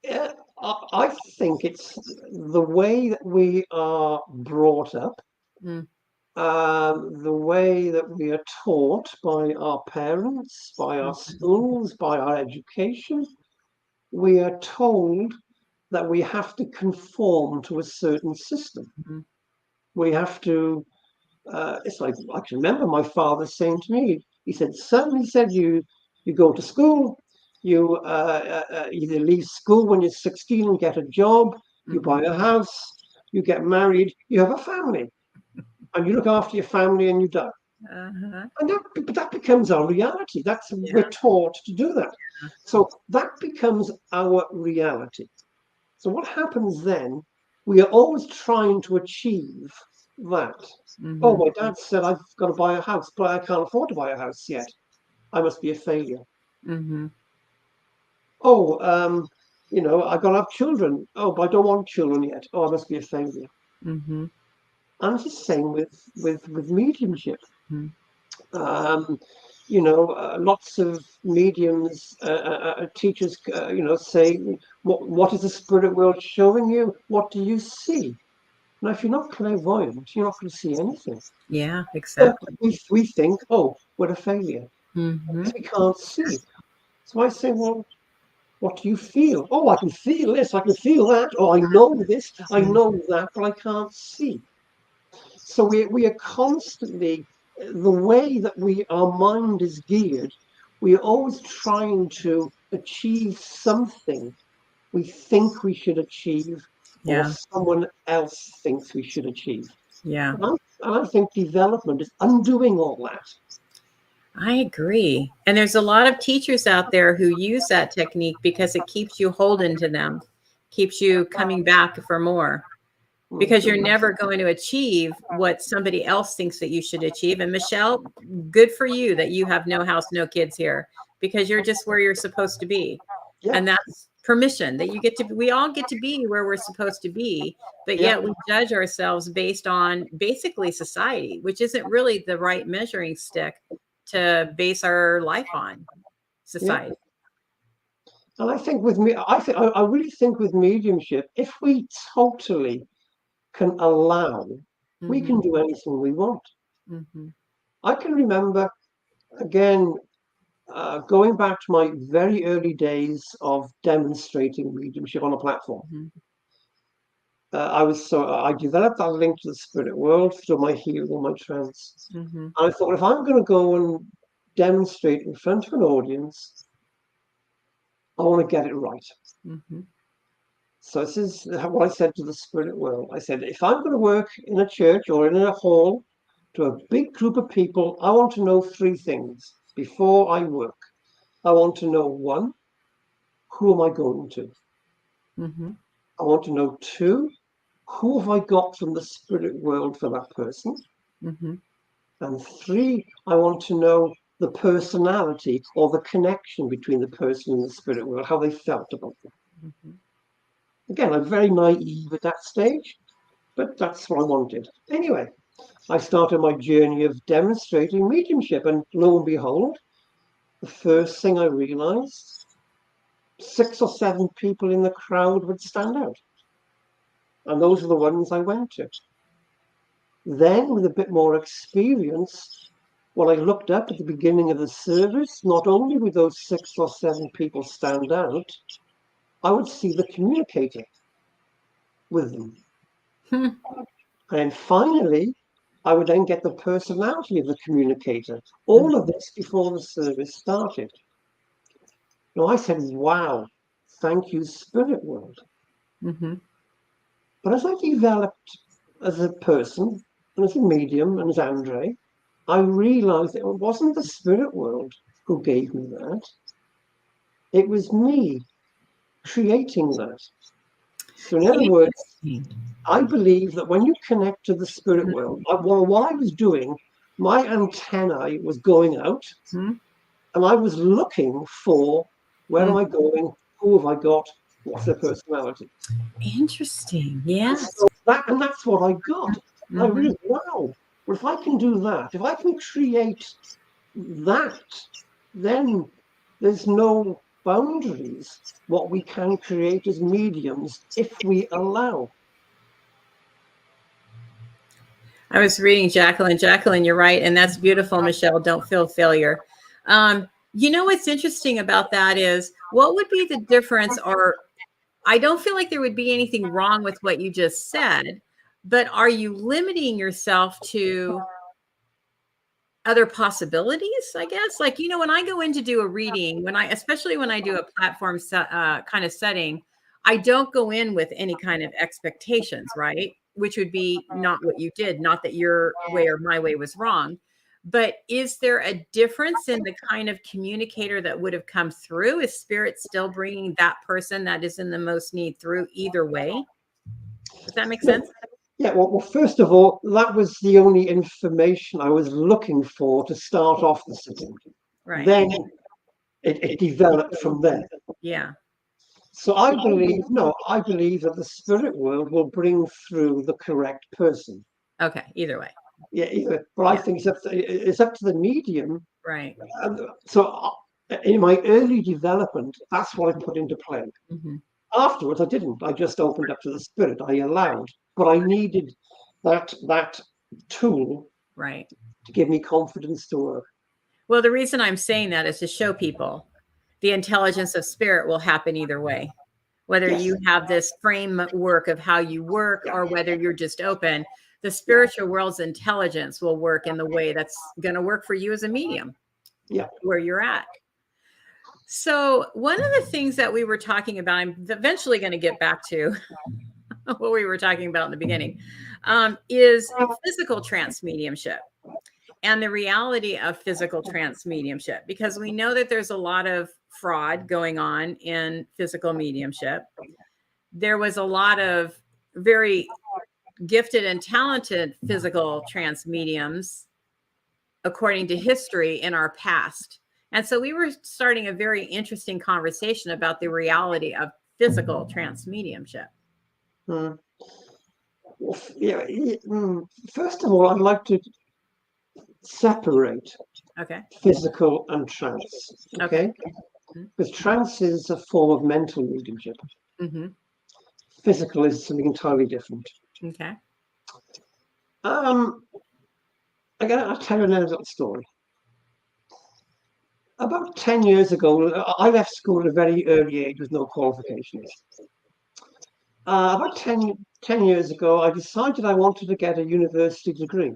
yeah, I think it's the way that we are brought up, Mm, the way that we are taught by our parents, by our mhm, schools, by our education. We are told that we have to conform to a certain system. mhm, We have to, it's like, I can remember my father saying to me, he said, son, he said, you go to school, you either leave school when you're 16 and get a job, you mhm. buy a house, you get married, you have a family, and you look after your family and you die. Uh-huh. And that becomes our reality. Yeah. We're taught to do that. So that becomes our reality. So what happens then? We are always trying to achieve that. Oh, Mhm, my dad said I've got to buy a house, but I can't afford to buy a house yet. I must be a failure. mhm, Oh, I've got to have children. Oh, but I don't want children yet. Oh, I must be a failure. mhm, And it's the same with mediumship. mhm. Um, lots of mediums, teachers, say, what is the spirit world showing you? What do you see? Now, if you're not clairvoyant, you're not going to see anything. Yeah, So exactly. we think, oh, we're a failure Mhm. because we can't see. So I say, well, what do you feel? Oh, I can feel this, I can feel that. Oh, I know this, I Mm. know that, but I can't see. So we are constantly, the way that our mind is geared, we are always trying to achieve something we think we should achieve, or Yeah, someone else thinks we should achieve. yeah. And I think development is undoing all that. I agree. And there's a lot of teachers out there who use that technique because it keeps you holding to them, keeps you coming back for more, because you're Mhm. never going to achieve what somebody else thinks that you should achieve. And Michelle, good for you that you have no house, no kids here, because you're just where you're supposed to be. Yeah, And that's permission that you get to, we all get to be where we're supposed to be, but yeah, yet we judge ourselves based on basically society, which isn't really the right measuring stick to base our life on. yeah. Society. And I think with me, I really think with mediumship, if we totally can allow, we Hmm. can do anything we want. Hmm. I can remember again going back to my very early days of demonstrating mediumship on a platform. Hmm. I developed that link to the spirit world through my healing and my trance. Hmm. And I thought, if I'm going to go and demonstrate in front of an audience, I want to get it right. Hmm. So this is what I said to the spirit world. I said, if I'm going to work in a church or in a hall to a big group of people, I want to know three things before I work. I want to know, one, who am I going to? Hmm. I want to know, two, who have I got from the spirit world for that person? Mm-hmm. And 3, I want to know the personality or the connection between the person and the spirit world, how they felt about it. Mm-hmm. Again, I'm very naive at that stage, but that's what I wanted. Anyway, I started my journey of demonstrating mediumship, and lo and behold, the first thing I realized, 6 or 7 people in the crowd would stand out. And those are the ones I went to. Then, with a bit more experience, when I looked up at the beginning of the service, not only would those 6 or 7 people stand out, I would see the communicator with them. Hmm. And finally, I would then get the personality of the communicator. All of this before the service started. Now I said, wow, thank you, spirit world. Mm-hmm. But as I developed as a person, and as a medium, and as Andrej, I realized that it wasn't the spirit world who gave me that. It was me creating that. So in other words, I believe that when you connect to the spirit world, what I was doing, my antennae was going out, Mm-hmm. and I was looking for where am I Mm-hmm. going, who have I got, what's their personality. Interesting. And Yes. so that's what I got. I Mm-hmm. realized, wow, well, if I can do that, if I can create that, then there's no boundaries what we can create as mediums if we allow. I was reading Jacqueline. Jacqueline, you're right. And that's beautiful, Michelle. Don't feel failure. What's interesting about that is what would be the difference, or I don't feel like there would be anything wrong with what you just said, but are you limiting yourself to other possibilities, I guess? Like, when I go in to do a reading, especially when I do a platform kind of setting, I don't go in with any kind of expectations, right? Which would be not what you did, not that your way or my way was wrong. But is there a difference in the kind of communicator that would have come through? Is spirit still bringing that person that is in the most need through either way? Does that make sense? Yeah, well, first of all, that was the only information I was looking for to start off the sitting. Right. Then it developed from there. Yeah. So I believe that the spirit world will bring through the correct person. Okay. Either way. Yeah, but I Yeah. think it's up to the medium. Right. So in my early development, that's what I put into play. Mm-hmm. Afterwards, I didn't. I just opened up to the spirit. I allowed, but I needed that tool Right. to give me confidence to work. Well, the reason I'm saying that is to show people the intelligence of spirit will happen either way. Whether Yes. you have this framework of how you work Yeah. or whether you're just open, the spiritual world's intelligence will work in the way that's going to work for you as a medium Yeah. where you're at. So, one of the things that we were talking about, I'm eventually going to get back to what we were talking about in the beginning, is physical trance mediumship and the reality of physical trance mediumship, because we know that there's a lot of fraud going on in physical mediumship. There was a lot of very gifted and talented physical trance mediums, according to history, in our past. And so we were starting a very interesting conversation about the reality of physical trance mediumship. Mm. Well, yeah. First of all, I'd like to separate Okay. physical and trance. Okay, because trance is a form of mental mediumship. Mm-hmm. Physical is something entirely different. Okay. Again, I'll tell you another little story. About 10 years ago, I left school at a very early age with no qualifications. About 10 years ago, I decided I wanted to get a university degree.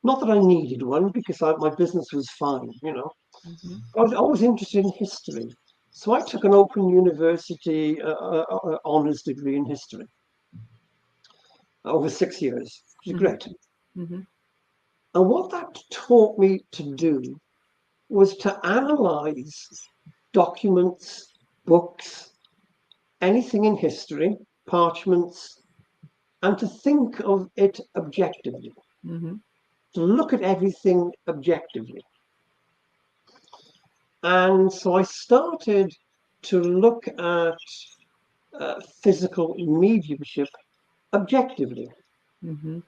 Not that I needed one because my business was fine. Mm-hmm. I was always interested in history. So I took an open university honors degree in history over 6 years, which is Mm-hmm. great. Mm-hmm. And what that taught me to do was to analyze documents, books, anything in history, parchments, and to think of it objectively. Mm-hmm. to look at everything objectively. And so I started to look at physical mediumship objectively. Mm-hmm.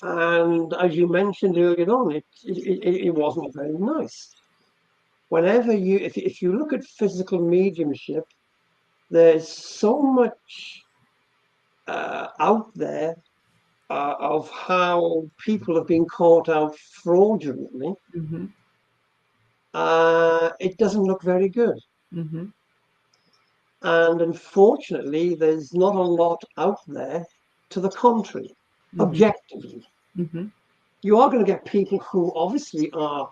And as you mentioned earlier on, it wasn't very nice. Whenever if you look at physical mediumship, there's so much out there of how people have been caught out fraudulently. Mm-hmm. It doesn't look very good. Mm-hmm. And unfortunately, there's not a lot out there to the contrary, Mm-hmm. objectively. Mm-hmm. You are going to get people who obviously are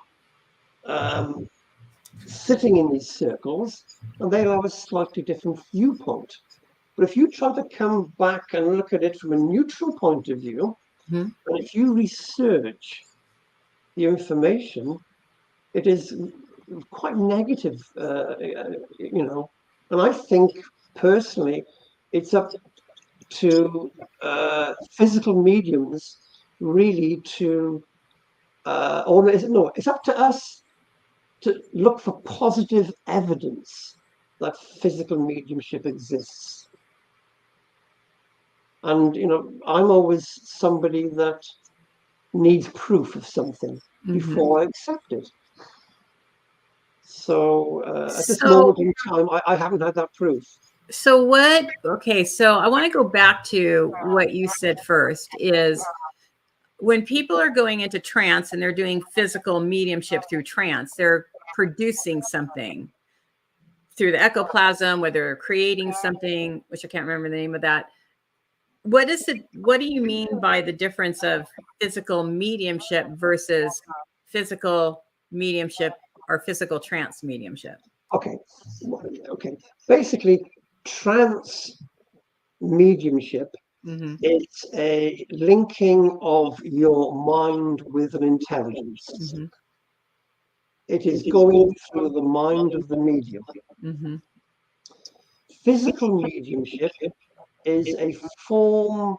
sitting in these circles, and they'll have a slightly different viewpoint. But if you try to come back and look at it from a neutral point of view, Mm-hmm. and if you research the information, it is quite negative, And I think personally, it's up to physical mediums really to, it's up to us to look for positive evidence that physical mediumship exists. And, I'm always somebody that needs proof of something before I accept it. So at this moment in time, I haven't had that proof. So I want to go back to what you said first is when people are going into trance and they're doing physical mediumship through trance, they're producing something through the ectoplasm, whether they're creating something, which I can't remember the name of that. What do you mean by the difference of physical mediumship versus physical mediumship or physical trance mediumship? Okay. Basically, trance mediumship is a linking of your mind with an intelligence. Mm-hmm. It is going through the mind of the medium. Mm-hmm. Physical mediumship is a form,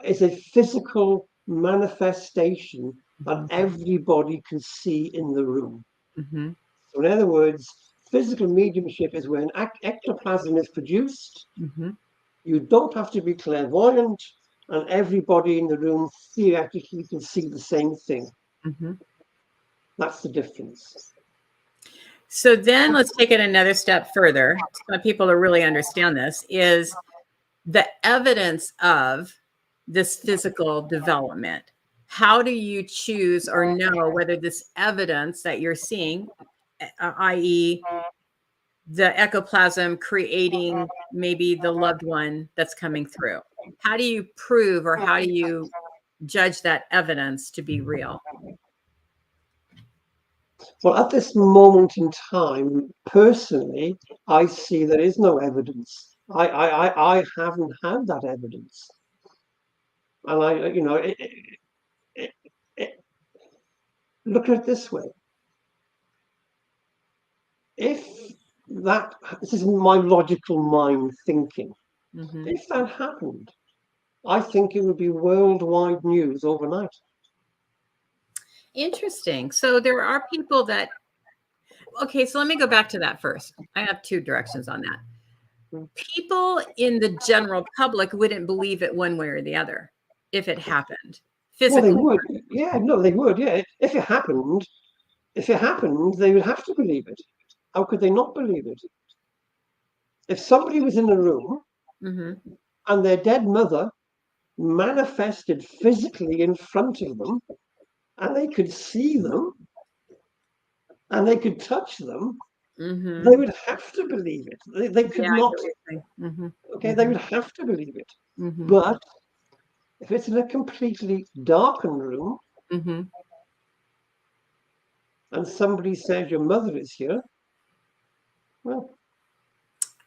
is a physical manifestation that everybody can see in the room. Mm-hmm. So in other words, physical mediumship is when ectoplasm is produced. Mm-hmm. You don't have to be clairvoyant, and everybody in the room theoretically can see the same thing. Mm-hmm. That's the difference. So then let's take it another step further so people to really understand this is the evidence of this physical development. How do you choose or know whether this evidence that you're seeing, i.e. the ectoplasm creating maybe the loved one that's coming through? How do you prove or how do you judge that evidence to be real? Well, at this moment in time, personally, I see there is no evidence. I haven't had that evidence. And look at it this way. This is my logical mind thinking. Mm-hmm. If that happened, I think it would be worldwide news overnight. Interesting. So there are people that, okay, so let me go back to that first. I have two directions on that. People in the general public wouldn't believe it one way or the other if it happened. Physically. Well, they would. Yeah, no, they would. Yeah, if it happened, they would have to believe it. How could they not believe it? If somebody was in a room and their dead mother manifested physically in front of them, and they could see them, and they could touch them, they would have to believe it. They could not. Okay, they would have to believe it. But if it's in a completely darkened room, and somebody says your mother is here, well,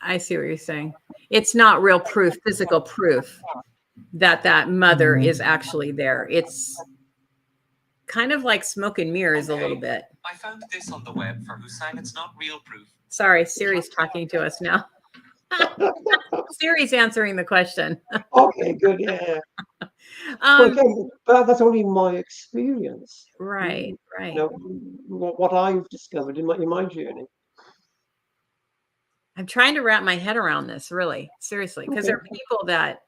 I see what you're saying. It's not real proof, physical proof that that mother is actually there. It's kind of like smoke and mirrors a little bit. I found this on the web for Hussein. It's not real proof. Sorry, Siri's talking to us now. Siri's answering the question. Okay, good. Yeah. Well, Um, again, but that's only my experience. right, right. You know, what I've discovered in my journey. I'm trying to wrap my head around this, really, seriously, because Okay. there are people that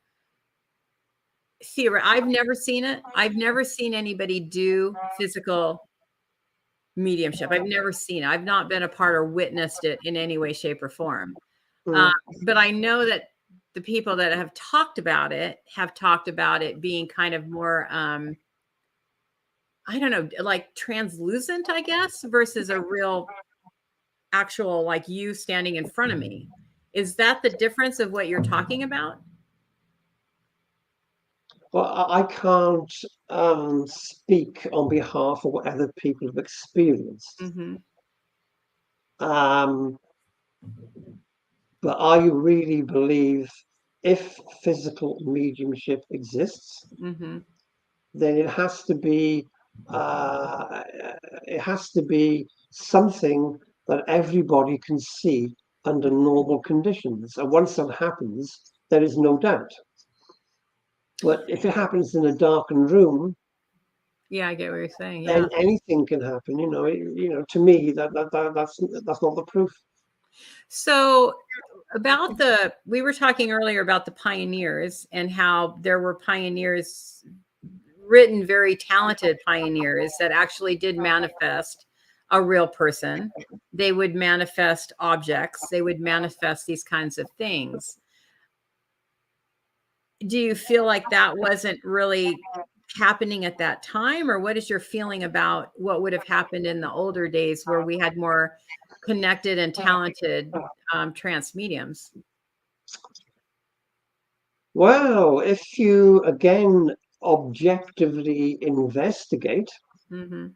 see. I've never seen it. I've never seen anybody do physical mediumship. I've never seen it. I've not been a part or witnessed it in any way, shape, or form. Uh, Mm. but I know that the people that have talked about it being kind of more, I don't know, like translucent, I guess, versus a real actual, like you standing in front of me. Is that the difference of what you're talking about? Well, I can't speak on behalf of what other people have experienced. Mm-hmm. Um, but I really believe if physical mediumship exists, Mm-hmm. then uh, it has to be something that everybody can see under normal conditions. And once that happens, there is no doubt. But if it happens in a darkened room, Yeah, I get what you're saying. Yeah. then anything can happen. To me, that's not the proof. So about we were talking earlier about the pioneers and how there were pioneers, written, very talented pioneers that actually did manifest a real person. They would manifest objects. They would manifest these kinds of things. Do you feel like that wasn't really happening at that time, or what is your feeling about what would have happened in the older days where we had more connected and talented trance mediums? Well, if you again objectively investigate, Mm-hmm.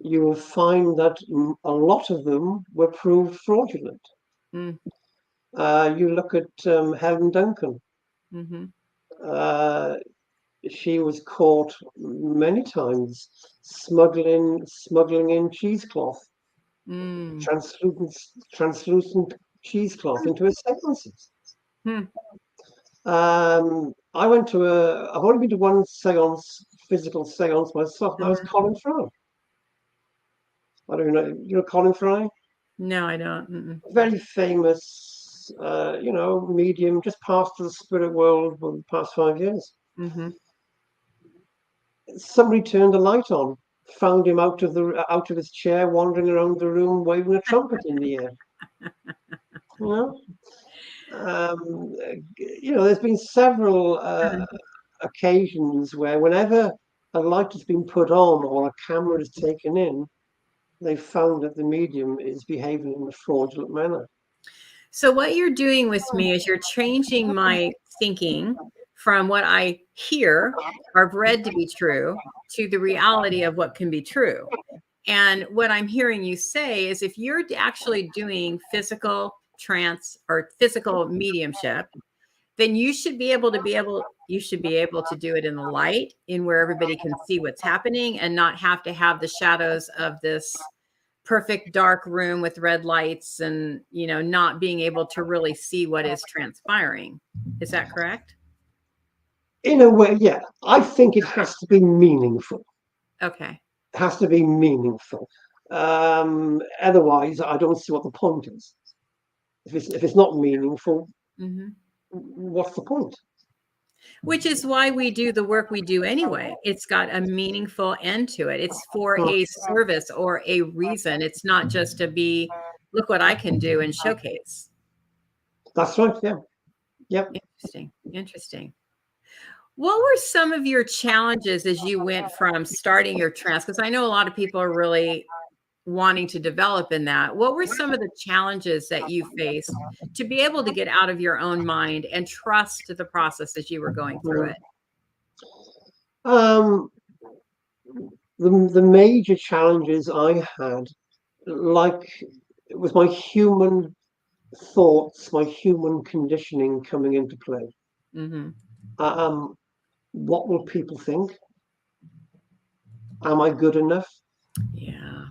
you will find that a lot of them were proved fraudulent. Mm, You look at Helen Duncan. mm-hmm. Uh, she was caught many times smuggling in cheesecloth, Mm. translucent, translucent cheesecloth into her seances. Hmm. I've only been to one seance, physical seance myself, and that was Colin Fry. I don't know, Colin Fry? No, I don't. Mm-mm. Very famous, medium, just passed to the spirit world for the past 5 years. Mm-hmm. Somebody turned the light on, found him out of his chair, wandering around the room, waving a trumpet in the air. You know, um, there's been several occasions where whenever a light has been put on or a camera is taken in, they've found that the medium is behaving in a fraudulent manner. So what you're doing with me is you're changing my thinking from what I hear or have read to be true to the reality of what can be true. And what I'm hearing you say is if you're actually doing physical trance or physical mediumship, then you should be able to do it in the light, in where everybody can see what's happening and not have to have the shadows of this perfect dark room with red lights and, not being able to really see what is transpiring. Is that correct? In a way, yeah. I think it has to be meaningful. Okay. It has to be meaningful. Otherwise, I don't see what the point is. If it's not meaningful, Mm-hmm. what's the point? Which is why we do the work we do anyway. It's got a meaningful end to it. It's for a service or a reason. It's not just to be, look what I can do and showcase. That's right. Yeah. Yep. Interesting. Interesting. What were some of your challenges as you went from starting your trance? Because I know a lot of people are really wanting to develop in that. What were some of the challenges that you faced to be able to get out of your own mind and trust the process as you were going through it? Um, the major challenges I had, like, it was my human thoughts, my human conditioning coming into play. Mm-hmm. What will people think? Am I good enough? Yeah.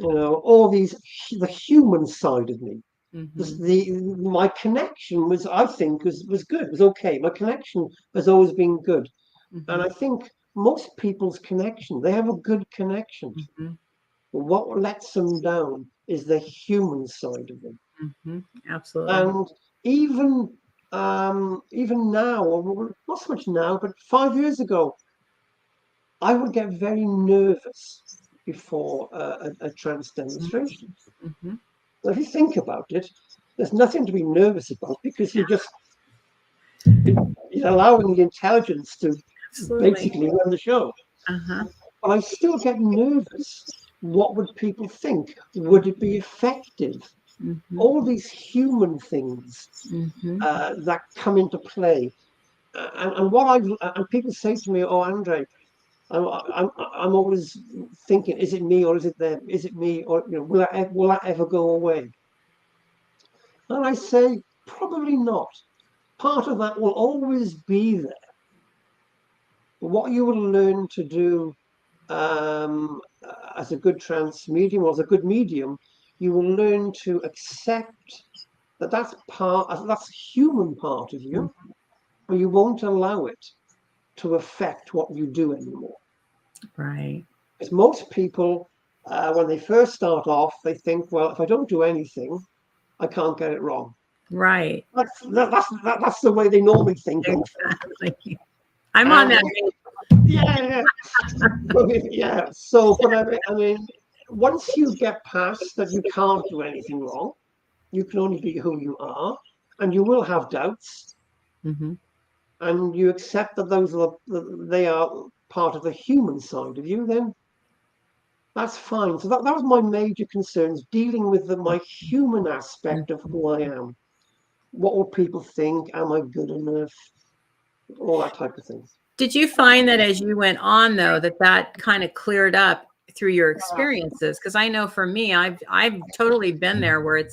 All these, the human side of me. Mm-hmm. My connection was, I think, was good, was okay. My connection has always been good. And I think most people's connection, they have a good connection. But what lets them down is the human side of them. Absolutely. And even now, or not so much now, but 5 years ago, I would get very nervous before a trance demonstration. So if you think about it, there's nothing to be nervous about because you're allowing the intelligence to basically run the show. But I still get nervous. What would people think? Would it be effective? All these human things that come into play. And people say to me, "Oh, Andrej, I'm always thinking, is it me or is it them? Is it me or will that ever go away?" And I say, probably not. Part of that will always be there. But what you will learn to do as a good trance medium or as a good medium, you will learn to accept that's human part of you, but you won't allow it to affect what you do anymore. Right. Because most people, when they first start off, they think, well, if I don't do anything, I can't get it wrong. Right. That's the way they normally think. Exactly. I'm on that. Yeah. Yeah. So, but I mean, once you get past that, you can't do anything wrong. You can only be who you are, and you will have doubts. And you accept that they are part of the human side of you. Then that's fine. So that was my major concerns, dealing with my human aspect of who I am. What will people think? Am I good enough? All that type of thing. Did you find that as you went on, though, that kind of cleared up through your experiences? Because I know for me, I've totally been there where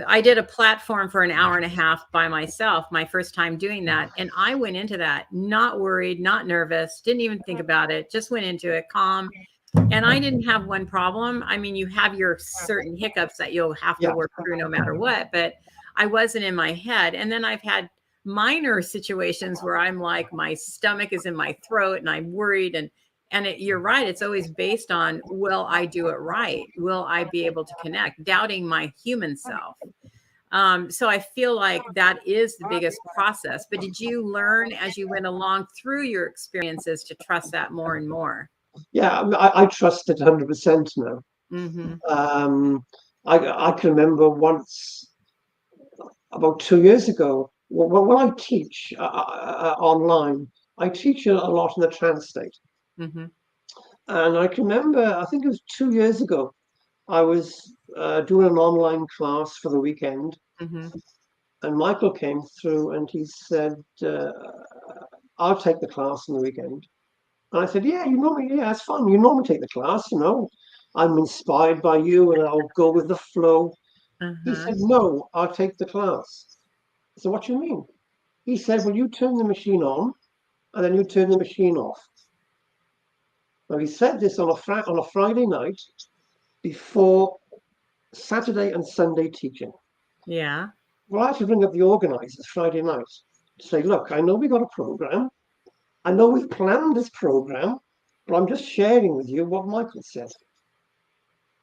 I did a platform for an hour and a half by myself, my first time doing that. And I went into that not worried, not nervous, didn't even think about it, just went into it calm. And I didn't have one problem. I mean, you have your certain hiccups that you'll have to work through no matter what, but I wasn't in my head. And then I've had minor situations where I'm like, my stomach is in my throat and I'm worried. And you're right. It's always based on, will I do it right? Will I be able to connect? Doubting my human self. So I feel like that is the biggest process. But did you learn as you went along through your experiences to trust that more and more? Yeah, I trust it 100% now. I can remember once, about 2 years ago, when I teach online, I teach a lot in the trance state. And I can remember, I think it was 2 years ago, I was doing an online class for the weekend. And Michael came through and he said, I'll take the class on the weekend. And I said, yeah, that's fine. You normally take the class, I'm inspired by you and I'll go with the flow. He said, no, I'll take the class. I said, what do you mean? He said, well, you turn the machine on and then you turn the machine off. Now, he said this on a Friday night before Saturday and Sunday teaching. Yeah. Well, I had to ring up the organizers Friday night to say, look, I know we got a program. I know we've planned this program, but I'm just sharing with you what Michael said.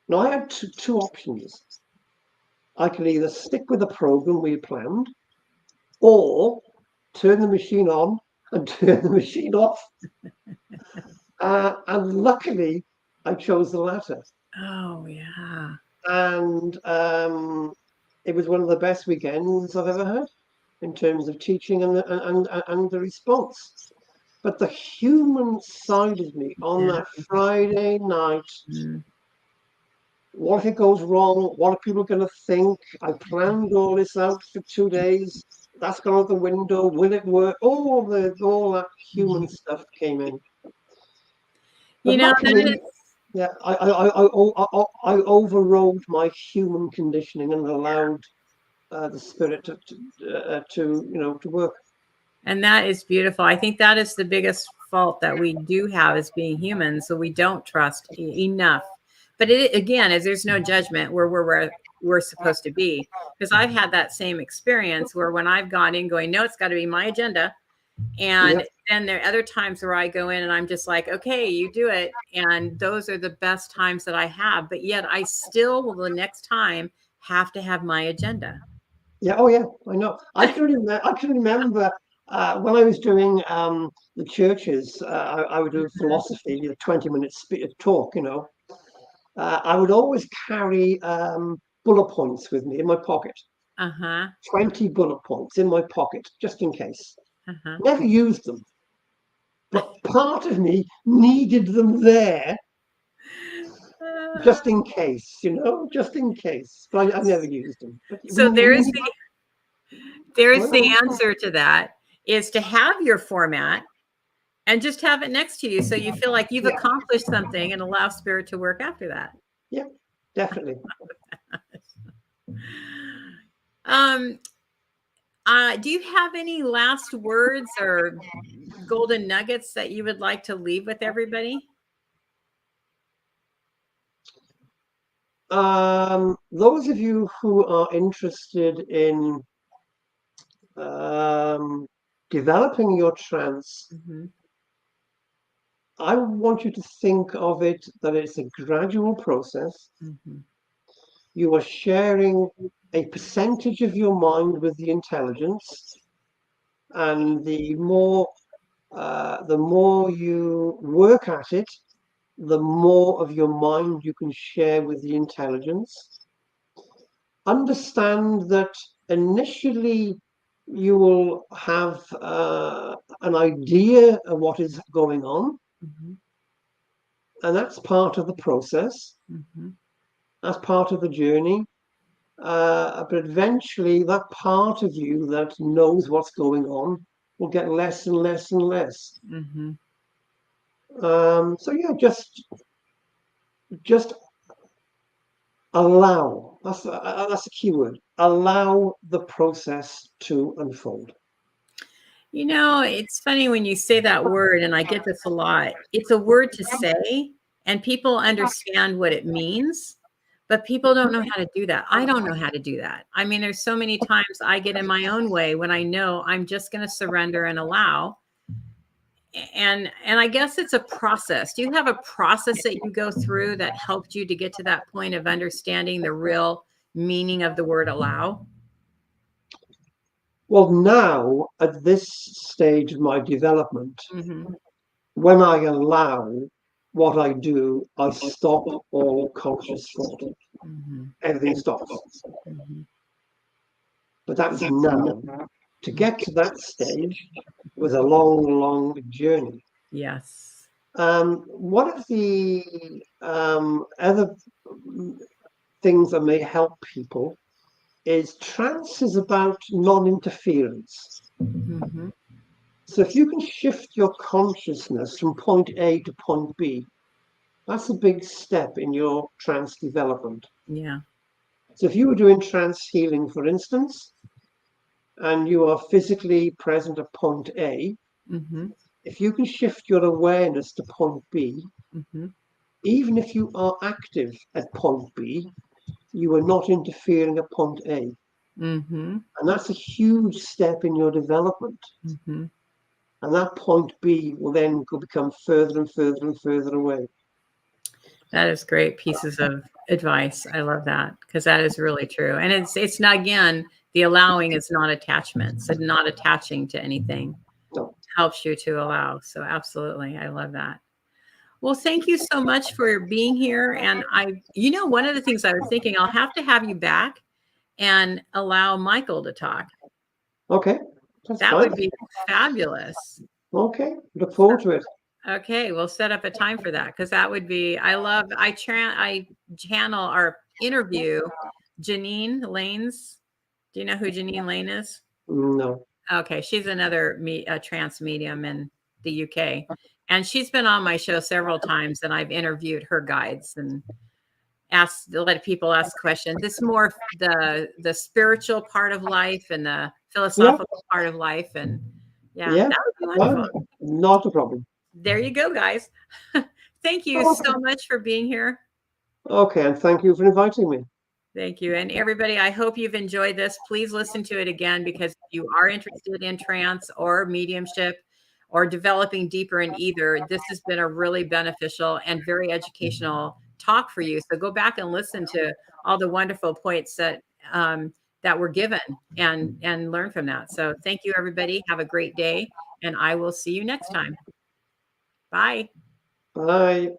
Now, I had two options. I can either stick with the program we planned or turn the machine on and turn the machine off. And luckily, I chose the latter. Oh, yeah. And it was one of the best weekends I've ever had in terms of teaching and the response. But the human side of me on that Friday night, what if it goes wrong? What are people going to think? I planned all this out for 2 days. That's gone out the window. Will it work? All that human stuff came in. But luckily, I overrode my human conditioning and allowed the spirit to work. And that is beautiful. I think that is the biggest fault that we do have as being human. So we don't trust enough. But it, again, as there's no judgment where we're supposed to be. Because I've had that same experience where when I've gone in going, no, it's got to be my agenda. And Yep. then there are other times where I go in and I'm just like, okay, you do it. And those are the best times that I have. But yet I still will the next time have to have my agenda. Yeah. Oh, yeah. I know. I can remember when I was doing the churches. I would do philosophy, 20-minute talk. I would always carry bullet points with me in my pocket. Uh-huh. 20 bullet points in my pocket, just in case. Uh-huh. Never used them, but part of me needed them there just in case, just in case. But I never used them. But So there's go the on. answer to that is to have your format and just have it next to you so you feel like you've Yeah. accomplished something and allow spirit to work after that. Yeah, definitely. Um, do you have any last words or golden nuggets that you would like to leave with everybody? Those of you who are interested in developing your trance, I want you to think of it that it's a gradual process. You are sharing a percentage of your mind with the intelligence, and the more you work at it, the more of your mind you can share with the intelligence. Understand that initially you will have an idea of what is going on, and that's part of the process. That's part of the journey. But eventually, that part of you that knows what's going on will get less and less and less. So yeah, just allow. That's a key word. Allow the process to unfold. It's funny when you say that word, and I get this a lot. It's a word to say, and people understand what it means, but people don't know how to do that. I don't know how to do that. I mean, there's so many times I get in my own way when I know I'm just going to surrender and allow. And I guess it's a process. Do you have a process that you go through that helped you to get to that point of understanding the real meaning of the word allow? Well, now at this stage of my development, when I allow what I do, I stop all conscious thought. Everything stops. But that's now. To get to that stage was a long, long journey. Yes. One of the other things that may help people is trance is about non-interference. So if you can shift your consciousness from point A to point B, that's a big step in your trance development. Yeah. So if you were doing trance healing, for instance, and you are physically present at point A, if you can shift your awareness to point B, even if you are active at point B, you are not interfering at point A. And that's a huge step in your development. And that point B will then become further and further and further away. That is great pieces of advice. I love that because that is really true. And it's not, again, the allowing is not attachment. So not attaching to anything helps you to allow. So absolutely. I love that. Well, thank you so much for being here. And one of the things I was thinking, I'll have to have you back and allow Michael to talk. Okay. That would be fabulous. Okay. Look forward to it. Okay, we'll set up a time for that because that would be. I channel or interview Janine Lanes. Do you know who Janine Lane is? No. Okay, she's another trance medium in the UK, and she's been on my show several times, and I've interviewed her guides and let people ask questions. It's more the spiritual part of life and the philosophical part of life, and that would be wonderful. Not a problem. There you go, guys. Thank you so much for being here. Okay, and thank you for inviting me. Thank you. And everybody, I hope you've enjoyed this. Please listen to it again, because if you are interested in trance or mediumship or developing deeper in either, this has been a really beneficial and very educational talk for you. So go back and listen to all the wonderful points that that were given and learn from that. So thank you, everybody. Have a great day, and I will see you next time. Bye. Bye.